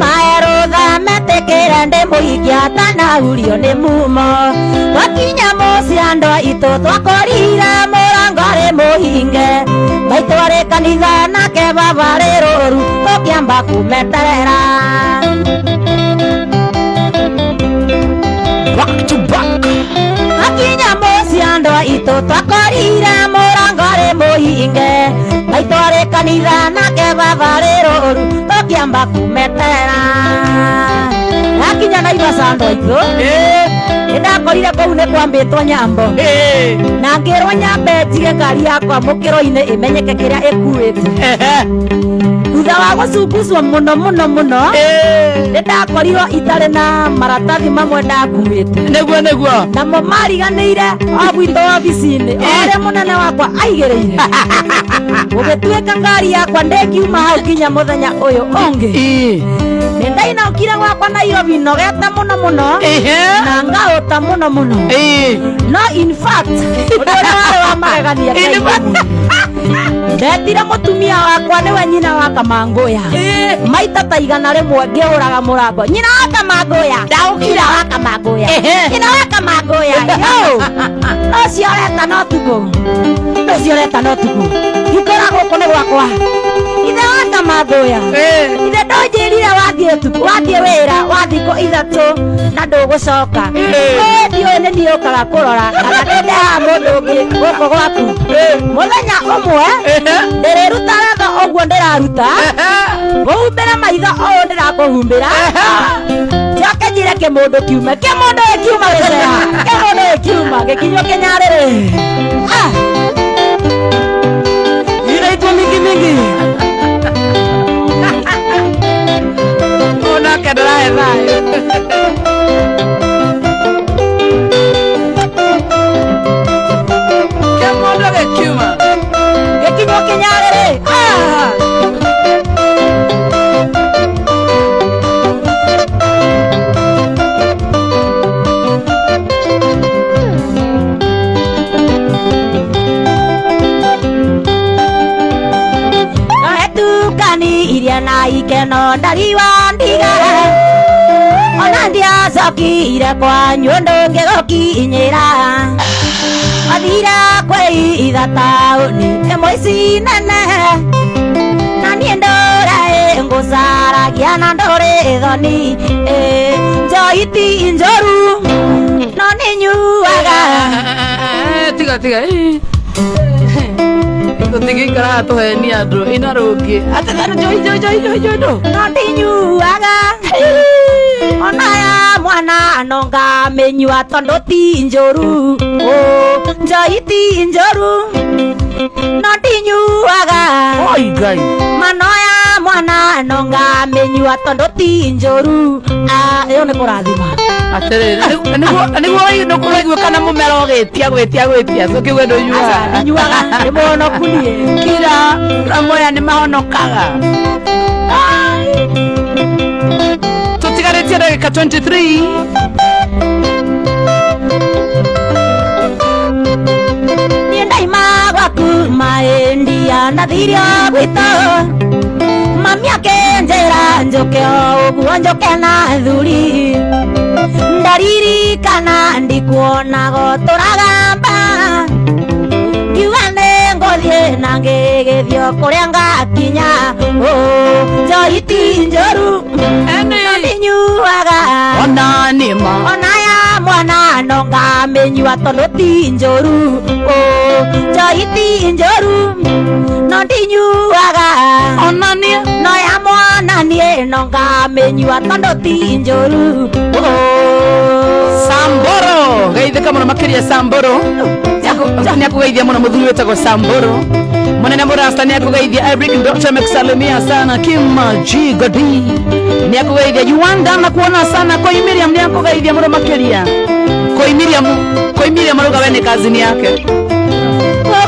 mahe rũtha metĩkĩre ndĩmũhikia atanahurio nĩ mumo twakinya mũciĩ andũ aitũ twakorire mũrango rĩ mũhinge maitũ arĩ kanitha nake baba rĩ rũru tũkĩamba kũmeterera back to back twakinya mũciĩ andũ aitũ twakorire mũrango rĩ mũhinge maitũ arĩ kanitha nake baba rĩ rũru tũkĩamba kũmeterera yakinya Naivasha andũ aitũ nĩndakorire kũu nĩ kwambĩtwo nyambo na ngĩrwo nyambe njige ngari yakwa mũkĩro-inĩ ĩmenyeke kĩrĩa ĩkuĩte thutha wa gũcunguswo mũno nĩndakorirwo itarĩ na maratathi mamwe ndakuĩte nĩguo namo mariganĩire o gwitũ obici-inĩ ũrĩa mũnene wakwa aigĩrĩire gũgĩtuĩka ngari yakwa ndĩngiuma hau kinya mũthenya ũyũ ũngĩ nĩndainaũkire gwakwa Nairobi nogete mũno na ngaũta mũno no in fact ũndũ ũrĩa warĩ wa magegania ndetire mũtumia wakwa nĩwe nyina wa Kamangũya maita ta igana rĩmwe ngĩũraga mũrango nyina wa Kamangũya ndaũkira wa Kamangũya nyina wa Kamangũya ũcio ũreta no tugo ngĩkora gũkũ nĩ gwakwa ithe wa Kamangũya ithe ndũnjĩrire wathiĩ wĩra wa thikũ ithatũ na ndũgũcoka ndiũĩ nĩ ndiũkaga kũrora kana nĩndeha mũndũ ũngĩ gũkũ gwaku mũthenya ũmwe ndĩrĩruta wetho ũguo ndĩraruta ngũhumbĩra maitho ũũ ndĩrakũhumbĩra njoke njĩre kĩmũndũ kiume gĩcera kĩmũndũ gĩkinywo kĩnyarĩrĩ iraitwo mingi onake ndarahe thayũ kĩmũndũ gĩkiuma gĩkinywo kĩnyarĩrĩ iria na ikeno ndari wa ndiga ona ndiacokire kwanyu ndũngĩgũkinyĩra athira kwĩitha taũni ĩmwe ici nene na niĩ ndũraĩ ngũcaragia na ndũrĩ thoni njoiti njoru no nĩ nyuaga tiga tũtigĩikaraga tũhenia andũ ina rũngĩ atĩ njoi no ndinyuaga ona ya mwana nonga menyua tondo ti njoru njoi ti njoru no ndinyuaga oi gai manoya mwana nonga menyua tondo ti njoru iyo nĩ kũrathima atere niguo no kuraigua kana mumero gwetia so kiwe ndo nyuaga nyuaga nĩ mũhonoku niĩ kira ramoya nĩ mahonokaga tutigarĩtie ndagĩka 23 niĩ ndaima gwaku maĩndia ndathirio gwitũ mami akenjĩra njũke o ũguo njũke na thuri ndaririkana ndikuonago tũragamba ngiuga nĩ ngũthiĩ na ngĩgĩthio kũrĩa ngakinya njoi ti njoru no ndinyuaga ona nĩma ona ya mwana no ngamĩnyua tondũ ti njoru njoi ti njoru no ndinyuaga ona nĩ no ya mwana niĩ no ngamĩnyua tondũ ti njoru Samboro geithĩka mũno makĩria Samboro nĩ akũgeithia mũno mũthuri wĩtagwo Samboro mũnene mũrasta nĩ akũgeithia Eric Dr. Mexalemia sana Kim G Godi nĩ akũgeithia Yuanda na kuona sana Koi Miriam nĩ akũgeithia mũno makĩria Koi Miriam arauga we nĩ kazini yake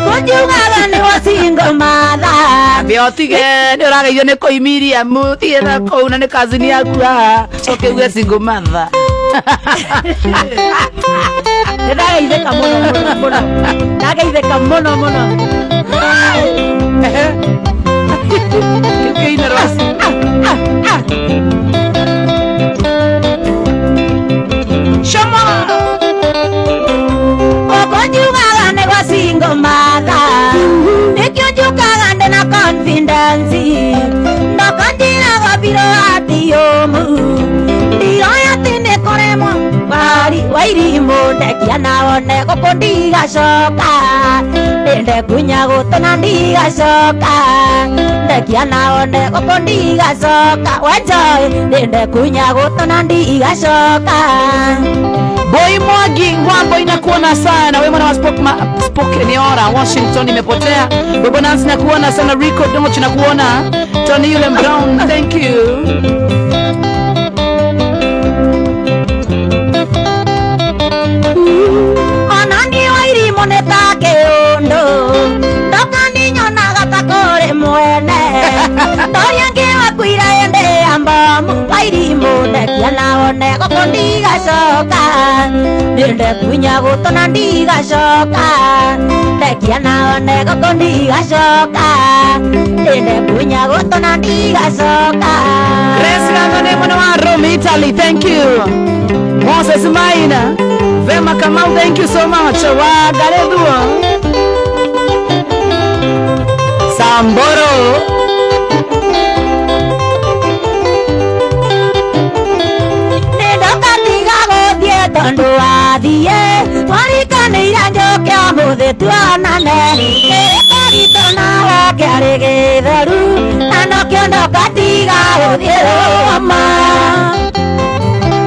Kujugaga ni wasingo mother Biotige nĩ ũrageithio nĩ Koi Miriam thiĩ na kũu na nĩ kazini yaku haha ũkĩuge single mother ndageithĩka mũno ndageithĩka mũno kĩkĩine rwasi shama Kujugaga ni wasingo mother nikio njukaga ndĩna confidence ndokandiraga biro ati yomu ndiroya atĩ nĩ kũremwo wairimũ ndekia naone gũkũ ndigacoka ndĩnde kunya gũtũ na ndigacoka ndekia naone gũkũ ndigacoka wenjoi ndĩnde kunya gũtũ na ndigacoka Boy Mwangi Ngwambo inakuona sana wewe mwana wa Spokane ora Washington imepotea Bobo Nancy nakuona sana Rico Domochi nakuona Tony Yule Brown thank you Onani wairimũ nĩ ta kĩũndũ ndokandinyonaga ta kũrĩ mwene ndoria ngĩwakuire ĩndĩ ya mbomu wairimũ ndekia naone gũkũ ndigacoka ndĩnde kunya gũtũ na ndigacoka ndekia naone gũkũ ndigacoka ndĩnde kunya gũtũ na ndigacoka Grace Gangone mwana wa Rome Italy thank you Moses Maina Vema Kamau thank you so much wa Galedua Samboro tondũ wathiĩ twarikanĩire njoke ũmũthĩ tuonane kĩrĩko gitũ nawe kĩarĩ gĩtheru na nokĩo ndoka tiga gũthiĩ Roma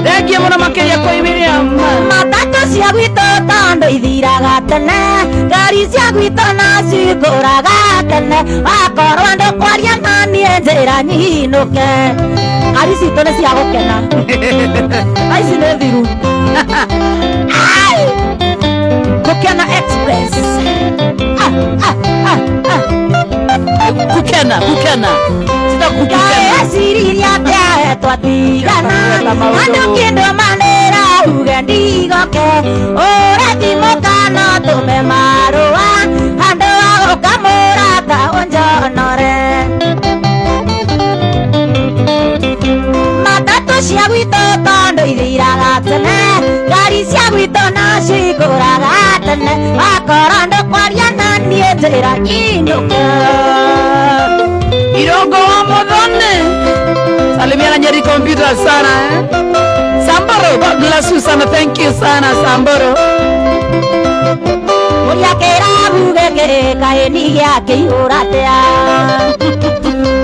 thengie mũno makĩria Koi Miriam matatũ cia gwitũ tondũ ithiraga tene ngari cia gwitũ na cikũraga tene wakorwo andũ kwaria na niĩ njĩra nyinũke ngari citũ nĩ cia gũkena ici nĩ thiru Kukena Express Kukena Sita kukena Siriria tia twatigana Andũ kĩndũ manĩra uge ndigoke Ũreti mũkana tũme marũa Handũ wa gũka mũrata ũnjonore Matatũ cia gwitũ tondũ ithiraga tene ngari cia gwitũ na cikũraga tene wakorwo andũ kwaria na niĩ njĩra nyinũke Irongo wa Muthoni Salimia na Nyeri Computer sana Samboro God bless you sana thank you sana Samboro Mũria kĩrabu gĩkĩ kahĩni gĩake ihũra tea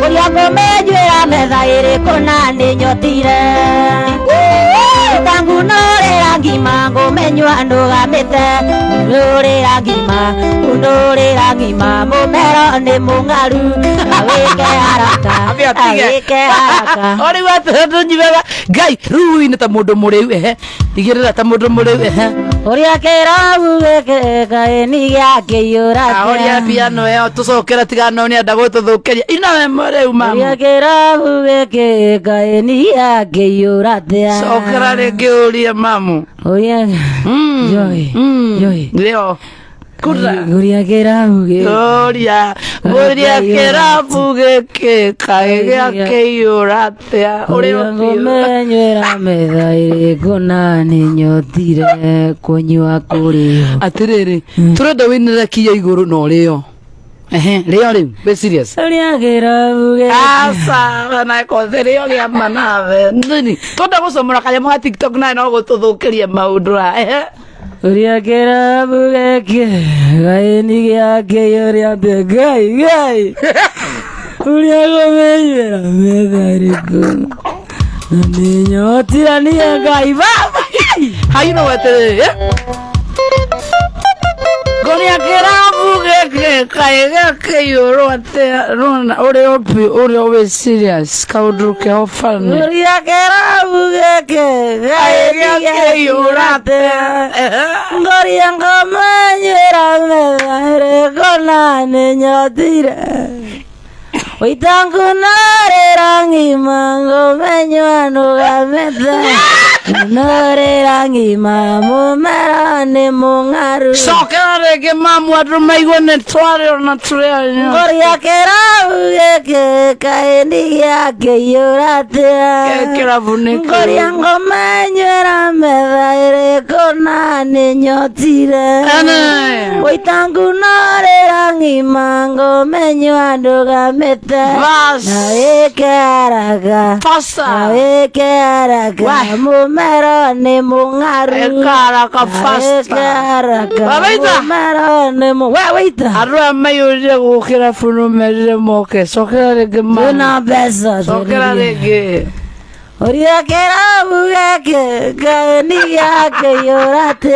Mũria ngũmĩnjuĩra metha ĩrĩkũ na nĩ nyotire Tangu norera ngima ngumenywa ndugamite Ndurira ngima mumero ni mungaru Awike haraka Ori watu njibega Ngai ruini ta mundu muriu igirira ta mundu muriu Uria kirabu geke kaeni giake yurate Oria piano yo tucokera tigano ni enda gututhukiria ina muriu mama Uria kirabu geke kaeni giake yurate Cokera ringi uria mamu Uria Joy Leo Uria kirabu geke Uria kirabu geke kaeni yurate Uria ngomenywera methaire kunani nyotire kunywa kurio Atiriri turenda winira kiya iguru no rio rio riu be serious Uria kirabu geke asa bana ko rio gia manave ndini tonda gucomora kanyamũ ga TikTok na no gututhukiria maundu Uria kirabu geke kaeni giake yurate Gai Uria ngomenywera methaire kunani nyotire ni Ngai baba How you know what it is? Goria kirabu geke kaigeke yurate rona ore opi ore obe serious kaundu ke ofane Uria kirabu geke kaigeke yurate Ngoria ngomenywera methaire kunani nyotire Oitangu norera ngima ngomenywa ndugamite Norera ngima mumero ni mungaru Cokera ringi mamu andu maigua ni twari ona turia Ngoria kirabu geke kaeni giake yurate kirabu ni Ngoria ngomenywera methaire kunani nyotire Oitangu norera ngima ngomenywa ndugamite Nawike haraka Nawike haraka Mumero ni mungaru Haraka fasta Mumero ni mungaru Waita Arua mayurire gukira funu merire moke Cokera ringi mamu Tuna besa Cokera ringi Uria kirabu geke kaeni giake yurate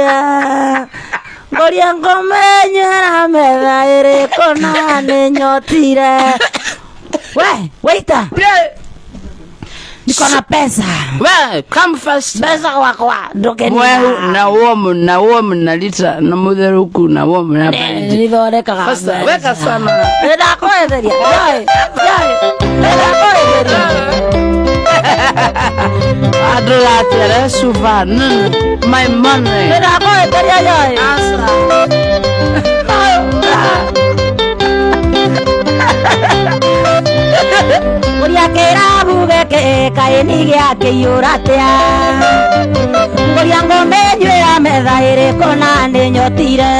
Ngoria ngomenywera methaire kunani nyotire Waita Niko na pesa We, come first Pesa wakwa Nduke Mwehu na womu na lita na mutheruku na womu na baridi Nithondekaga Fasta, weka sana Ndakoetheria Ndakoetheria Adulatere suvan My money Ndakoetheria Joy Asa Uria kirabu geke kaeni giake yurate Ngoria ngomenywera methaire kunani nyotire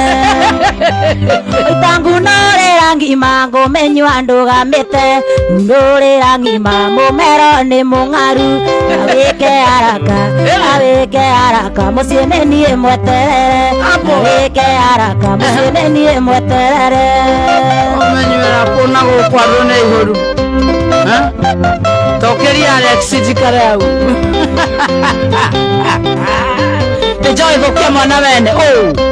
Oitangu norera ngima ngumenywa ndugamite Ndurira ngima mumero ni mungaru Nawike haraka mucii ni nie mweterere Nawike haraka mucii ni nie mweterere Omenywera kuna gukwarwo na ihuru Tokeria Alex jikare au Enjoy thukia mwana wene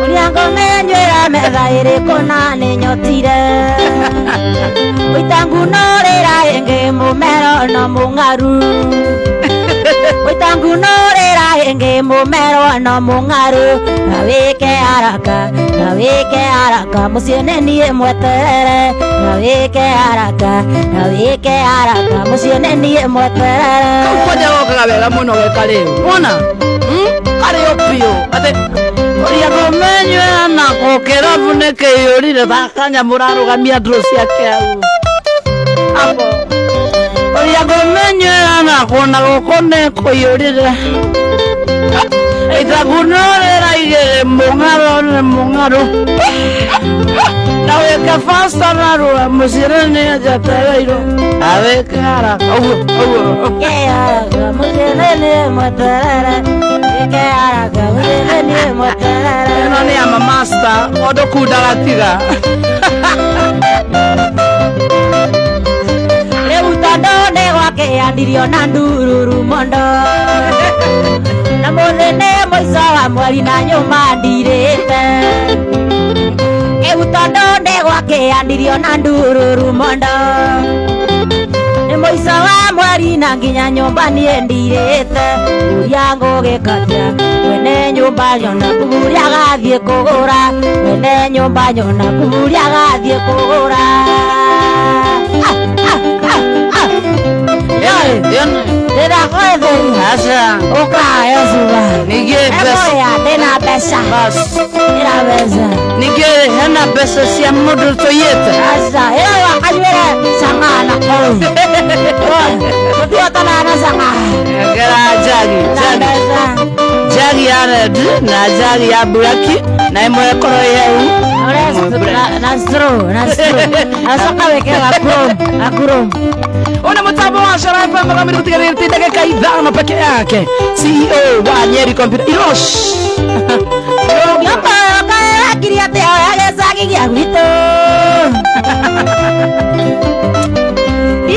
Uria ngomenywera methaire kunani nyotire Oitangu norera ingi mumero no mungaru Oitangu norera ingi mumero no mungaru Nawike haraka mucii ni nie mweterere Nawike haraka mucii ni nie mweterere Kwaja gokaga wega muno geka riu wona kari opio ate Uria ngomenywera na gukirabu ni kiyurire thakanya murarugamia nduru ciake au Apo Uria ngomenywera na kuna guku ni kuyurire Itagunorera igere mungaru Nawike fasta narua mucii ni ajatereiro Awike haraka Nawike haraka mucii ni nie mweterere Nawike haraka mucii ni nie mweterere Ino ni ama master Odo kudagatiga Riu tondũ nĩ gwake wakiandirio na ndururu mondo na muthene muico wa mweri na nyumba ndirite eutondo ndegwakiandirio na ndururu mondo ni muico wa mweri na nginya nyumba nie ndirite uria ngugikatia wene nyumba nyona kuria gathie kugura wene nyumba nyona kuria gathie kugura Deda kwethe asa ukaya zuba nige pesa ya dena pesa bas ira pesa nige hena pesa cia mundu toyete asa ira wakanyere sangana ko ndio tana sanga gara jagi ya red na jagi ya buraki na imwe koro yeu na asoka wekela akuro Ona mtambo wa Sharafa mkamili kutika dakika 5 peke yake. CEO wa Nyeri Computer Irosh. Yamba kaya kiria te ayasagi ya wito.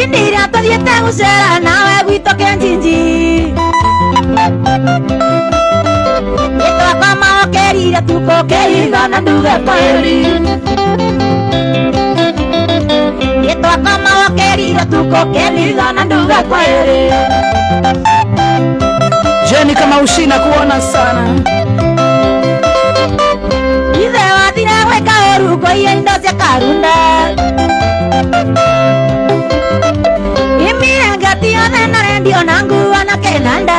Indira to diete usera nawe wito kenjinji. Yeto kama kerira tuko kerira na nduga kweli. Yeto kama wakerira tuko kerira na nduga kweli. Jeni kama ushina kuona sana. Ize wathira weka oruko iendo cia karunda. Imira ngati ona na rendio nangu ana kenanda.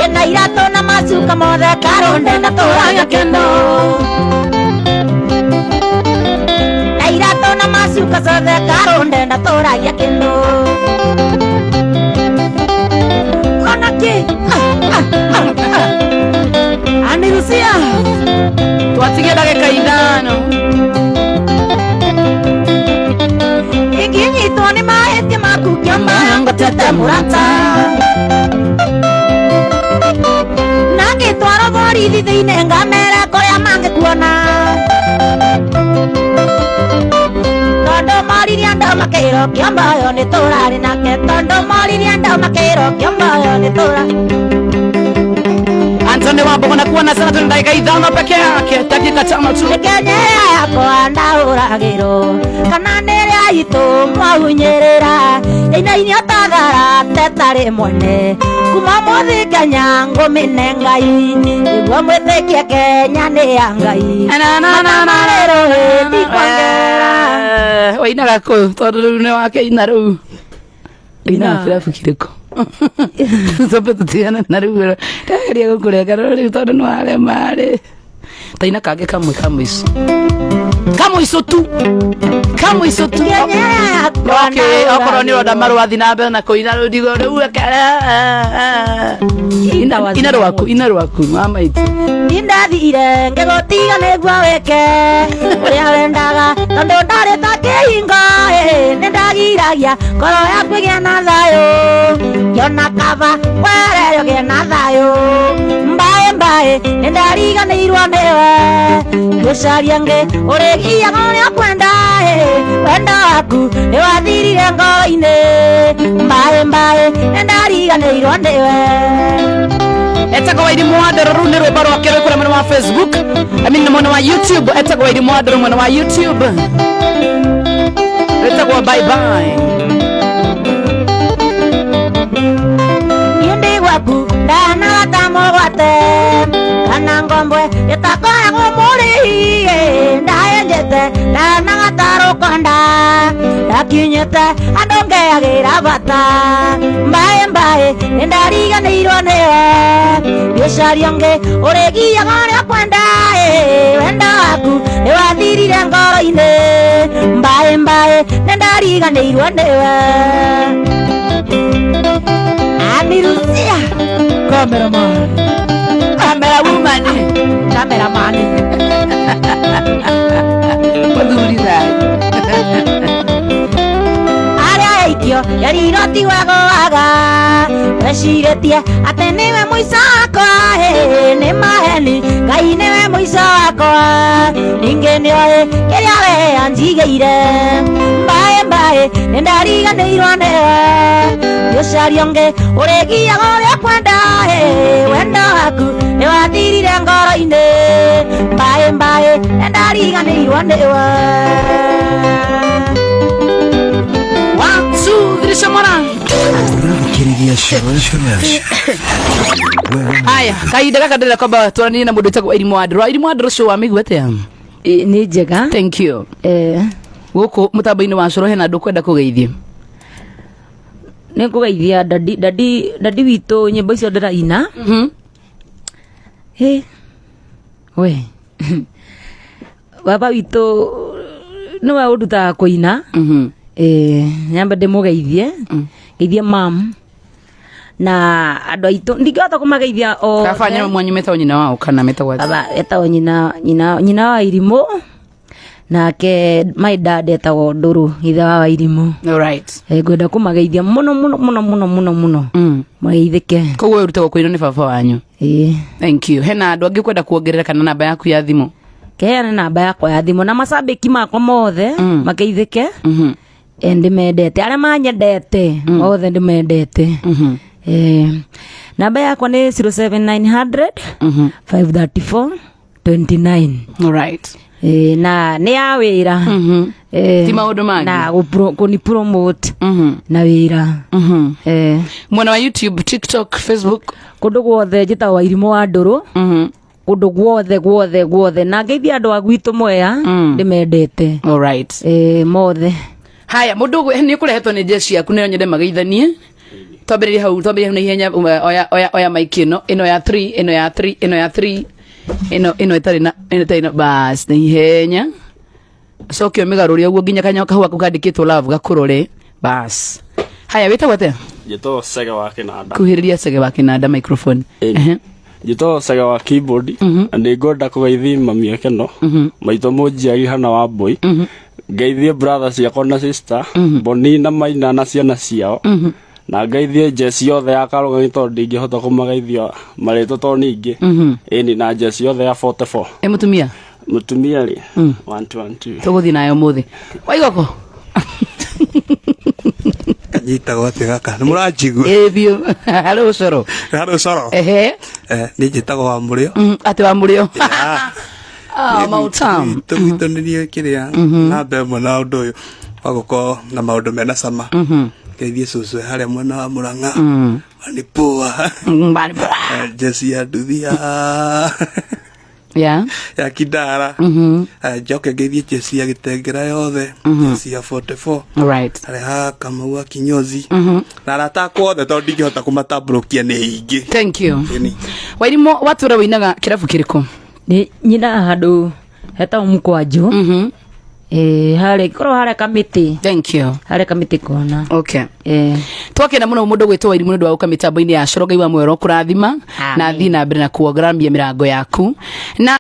Yena irato na masuka mothe karunde na toraga kendo. Irato na masuka sothe karunde na toragia kendo. Konaki anirusia twatige ndagika 5 ikinyitwo ni mahĩtia maku kĩama ngotete mũrata na ngĩtwarwo borithi thĩinĩ ngamera kũrĩa mangĩkuona tondo mariria ndo makĩro kĩamba yo nĩ tũrarĩ nake tondo mariria ndo makĩro kĩamba yo nĩ tũrarĩ Antoni Wambugu na kuona sana tuna dakika 5 peke yake dakika 5 tu Kenya yako ndauragiro kana nere aito mwahunyerera ina otathara tetare mwene kuma mothi Kenya ngomine ngai igwa mwĩtĩkie Kenya nĩ ya ngai na rero tikwangera oina gako tondu ne wake ina ru ina kirabu kiriko sope tutiana na ru ndageria gukurega ru tondu no ale mare taina kage kamwe iso tu okay okoro ni roda maru athi na mbere na kuina ru digo ru ekara ina rwaku mama itu indathire ngegotiga nĩguo wĩke ũrĩa wendaga tondũ ndarĩ ta kĩhingo nĩndagiragia ngoro yaku ĩgĩe na thayũ ngĩona kaba wererio gĩe na thayũ mbaĩ nĩndariganĩirwo nĩwe ngĩcaria ngĩ ũrĩgiaga ũrĩa kwenda wendo waku nĩwathirire ngoro-inĩ mbaĩ nĩndariganĩirwo nĩwe Etako Wairimu Wandero rune rwĩmbo rwake rwĩ kũrĩa mwena wa Facebook mwena wa YouTube Etako Wairimu Wandero mwena wa YouTube Etako bye bye Yende waku ndana tamogwate kana ngombwe itakoragwo mũrĩhi ndayenjete ndana gataro konda ndakinyete andũ ngeagĩra bata mbaĩ nĩndariganĩirwo nĩwe ngĩcaria ngĩ ũrĩgiaga ũrĩa kwenda wendo waku nĩwathirire ngoro-inĩ mbaĩ nĩndariganĩirwo nĩwe anirucia cameraman arĩa aikio yariroti wagoaga wecirĩtie atĩ nĩwe mũico wakwa nĩ maheni Ngai nĩwe mũico yakwa ningenioe kiria we anjigeire mbae nindariganĩirwo nĩwe ũcaria ũngĩ ũrĩgiaga ũrĩa kwenda wendo waku nĩwathirire ngoro-inĩ mbae nindariganĩirwo nĩwe. 1 2 3 mwana Urathikiriria Shore. aya kahinda gaka ndĩrenda kwamba twaranĩrie na mũndũ wĩtagwo Irimũ wa Ndũrũ. Irimũ wa Ndũrũ show wamĩigua atĩa? nĩ njega. Thank you. Gũkũ mũtambo-inĩ wa Shore hena andũ kwenda kũgeithia. Nĩ kũgeithia dadi witũ nyĩmbo icio ndĩraina. We baba witũ nĩwe ũndutaga kũina. Nyamba ndĩmũgeithie geithie mam na andũ aitũ ndingĩhota kũmageithia o kabanya mwanyu metagwo nyina wao kana metagwo baba etagwo nyina wa Irimũ nake my dad etagwo Ndũrũ ithe wa Irimũ. Alright. Ngwenda kũmageithia mũno mageithĩke. Koguo ũrutagwo kũinwo nĩ baba wanyu. Thank you. Hena andũ angĩ kwenda kuongerera kana namba yaku ya thimũ? Keheana namba yakwa ya thimũ na macambĩki makwa mothe mageithĩke. Ndĩmendete arĩa manyendete mothe ndĩmendete. Namba yakwa nĩ 07900 534 29. Alright. Na nĩ ya wĩra. Ti maũndũ mangĩ na kũni promote na wĩra. Mwena wa YouTube, TikTok, Facebook, kũndũ guothe njĩtagwo Irimũ wa Ndũrũ. Kũndũ guothe na ngeithia andũ a gwitũ Mwea ndĩmendete. Alright. Mothe. Haya mũndũ nĩ kũrehetwo nĩ njeci yaku nĩyo nyende mageithanie. Twambĩrĩrie hau na ihenya oya maiki ĩno ya 3 ĩno ya 3 ĩno ĩtarĩ na bas na ihenya coke ũmĩgarũrie ũguo nginya kanyao kahua kandĩkĩtwo love gakũrore bas. Haya wĩtagwo atĩa? Njĩtagwo Cege wa Kĩnanda. Kuhĩrĩria Cege wa Kĩnanda microphone. Njĩtagwo Cege wa keyboard na nĩngwenda kũgeithia mami Ekeno maitũ mũnjiari Hana wa Mbũi ngeithie brother ciakwa na sister Boni na Maina na ciana ciao na ngeithie Jesse yothe ya Karũgani tondũ ndingĩhota kũmageithia marĩtwa to ningĩ ĩni na Jesse yothe ya 44. Mũtumia rĩ 112 tũgũthiĩ nayo mũthĩ waigoko kanyitagwo atĩ gaka nĩ mũranjigua biũ harĩ ũcoro nĩ njĩtagwo wa mũrĩo atĩ wa mũrĩo Mautam tũgitũnĩrie kĩrĩa namba ĩmwe na ũndũ ũyũ wa gũkorwo na maũndũ mena cama ngeithie cũcũ harĩa mwena wa Mũrang'a Manipua Jesse ya Nduthia ya Kidara njoke ngeithie Jesse ya Gĩtengera yothe Jesse ya 44 harĩa ha Kamau wa Kinyozi na aratakwo othe tondũ ndingĩhota kũmatambũrũkia nĩ ingĩ. Thank you. Wairimũ watũra wĩinaga kĩrabu kĩrĩkũ? Nyina handũ hetagwo Mũkwanjũ harĩa Kamĩtĩ. Thank you. Harĩa Kamĩtĩ kona. Okay. Twakena mũno mũndũ gwĩtwo Wairimũ nĩũndũ wa gũka mĩtambo-inĩ ya Shore. Ngai wa muoyo kũrathima na thiĩ na mbere na kuongerera mĩrango yaku na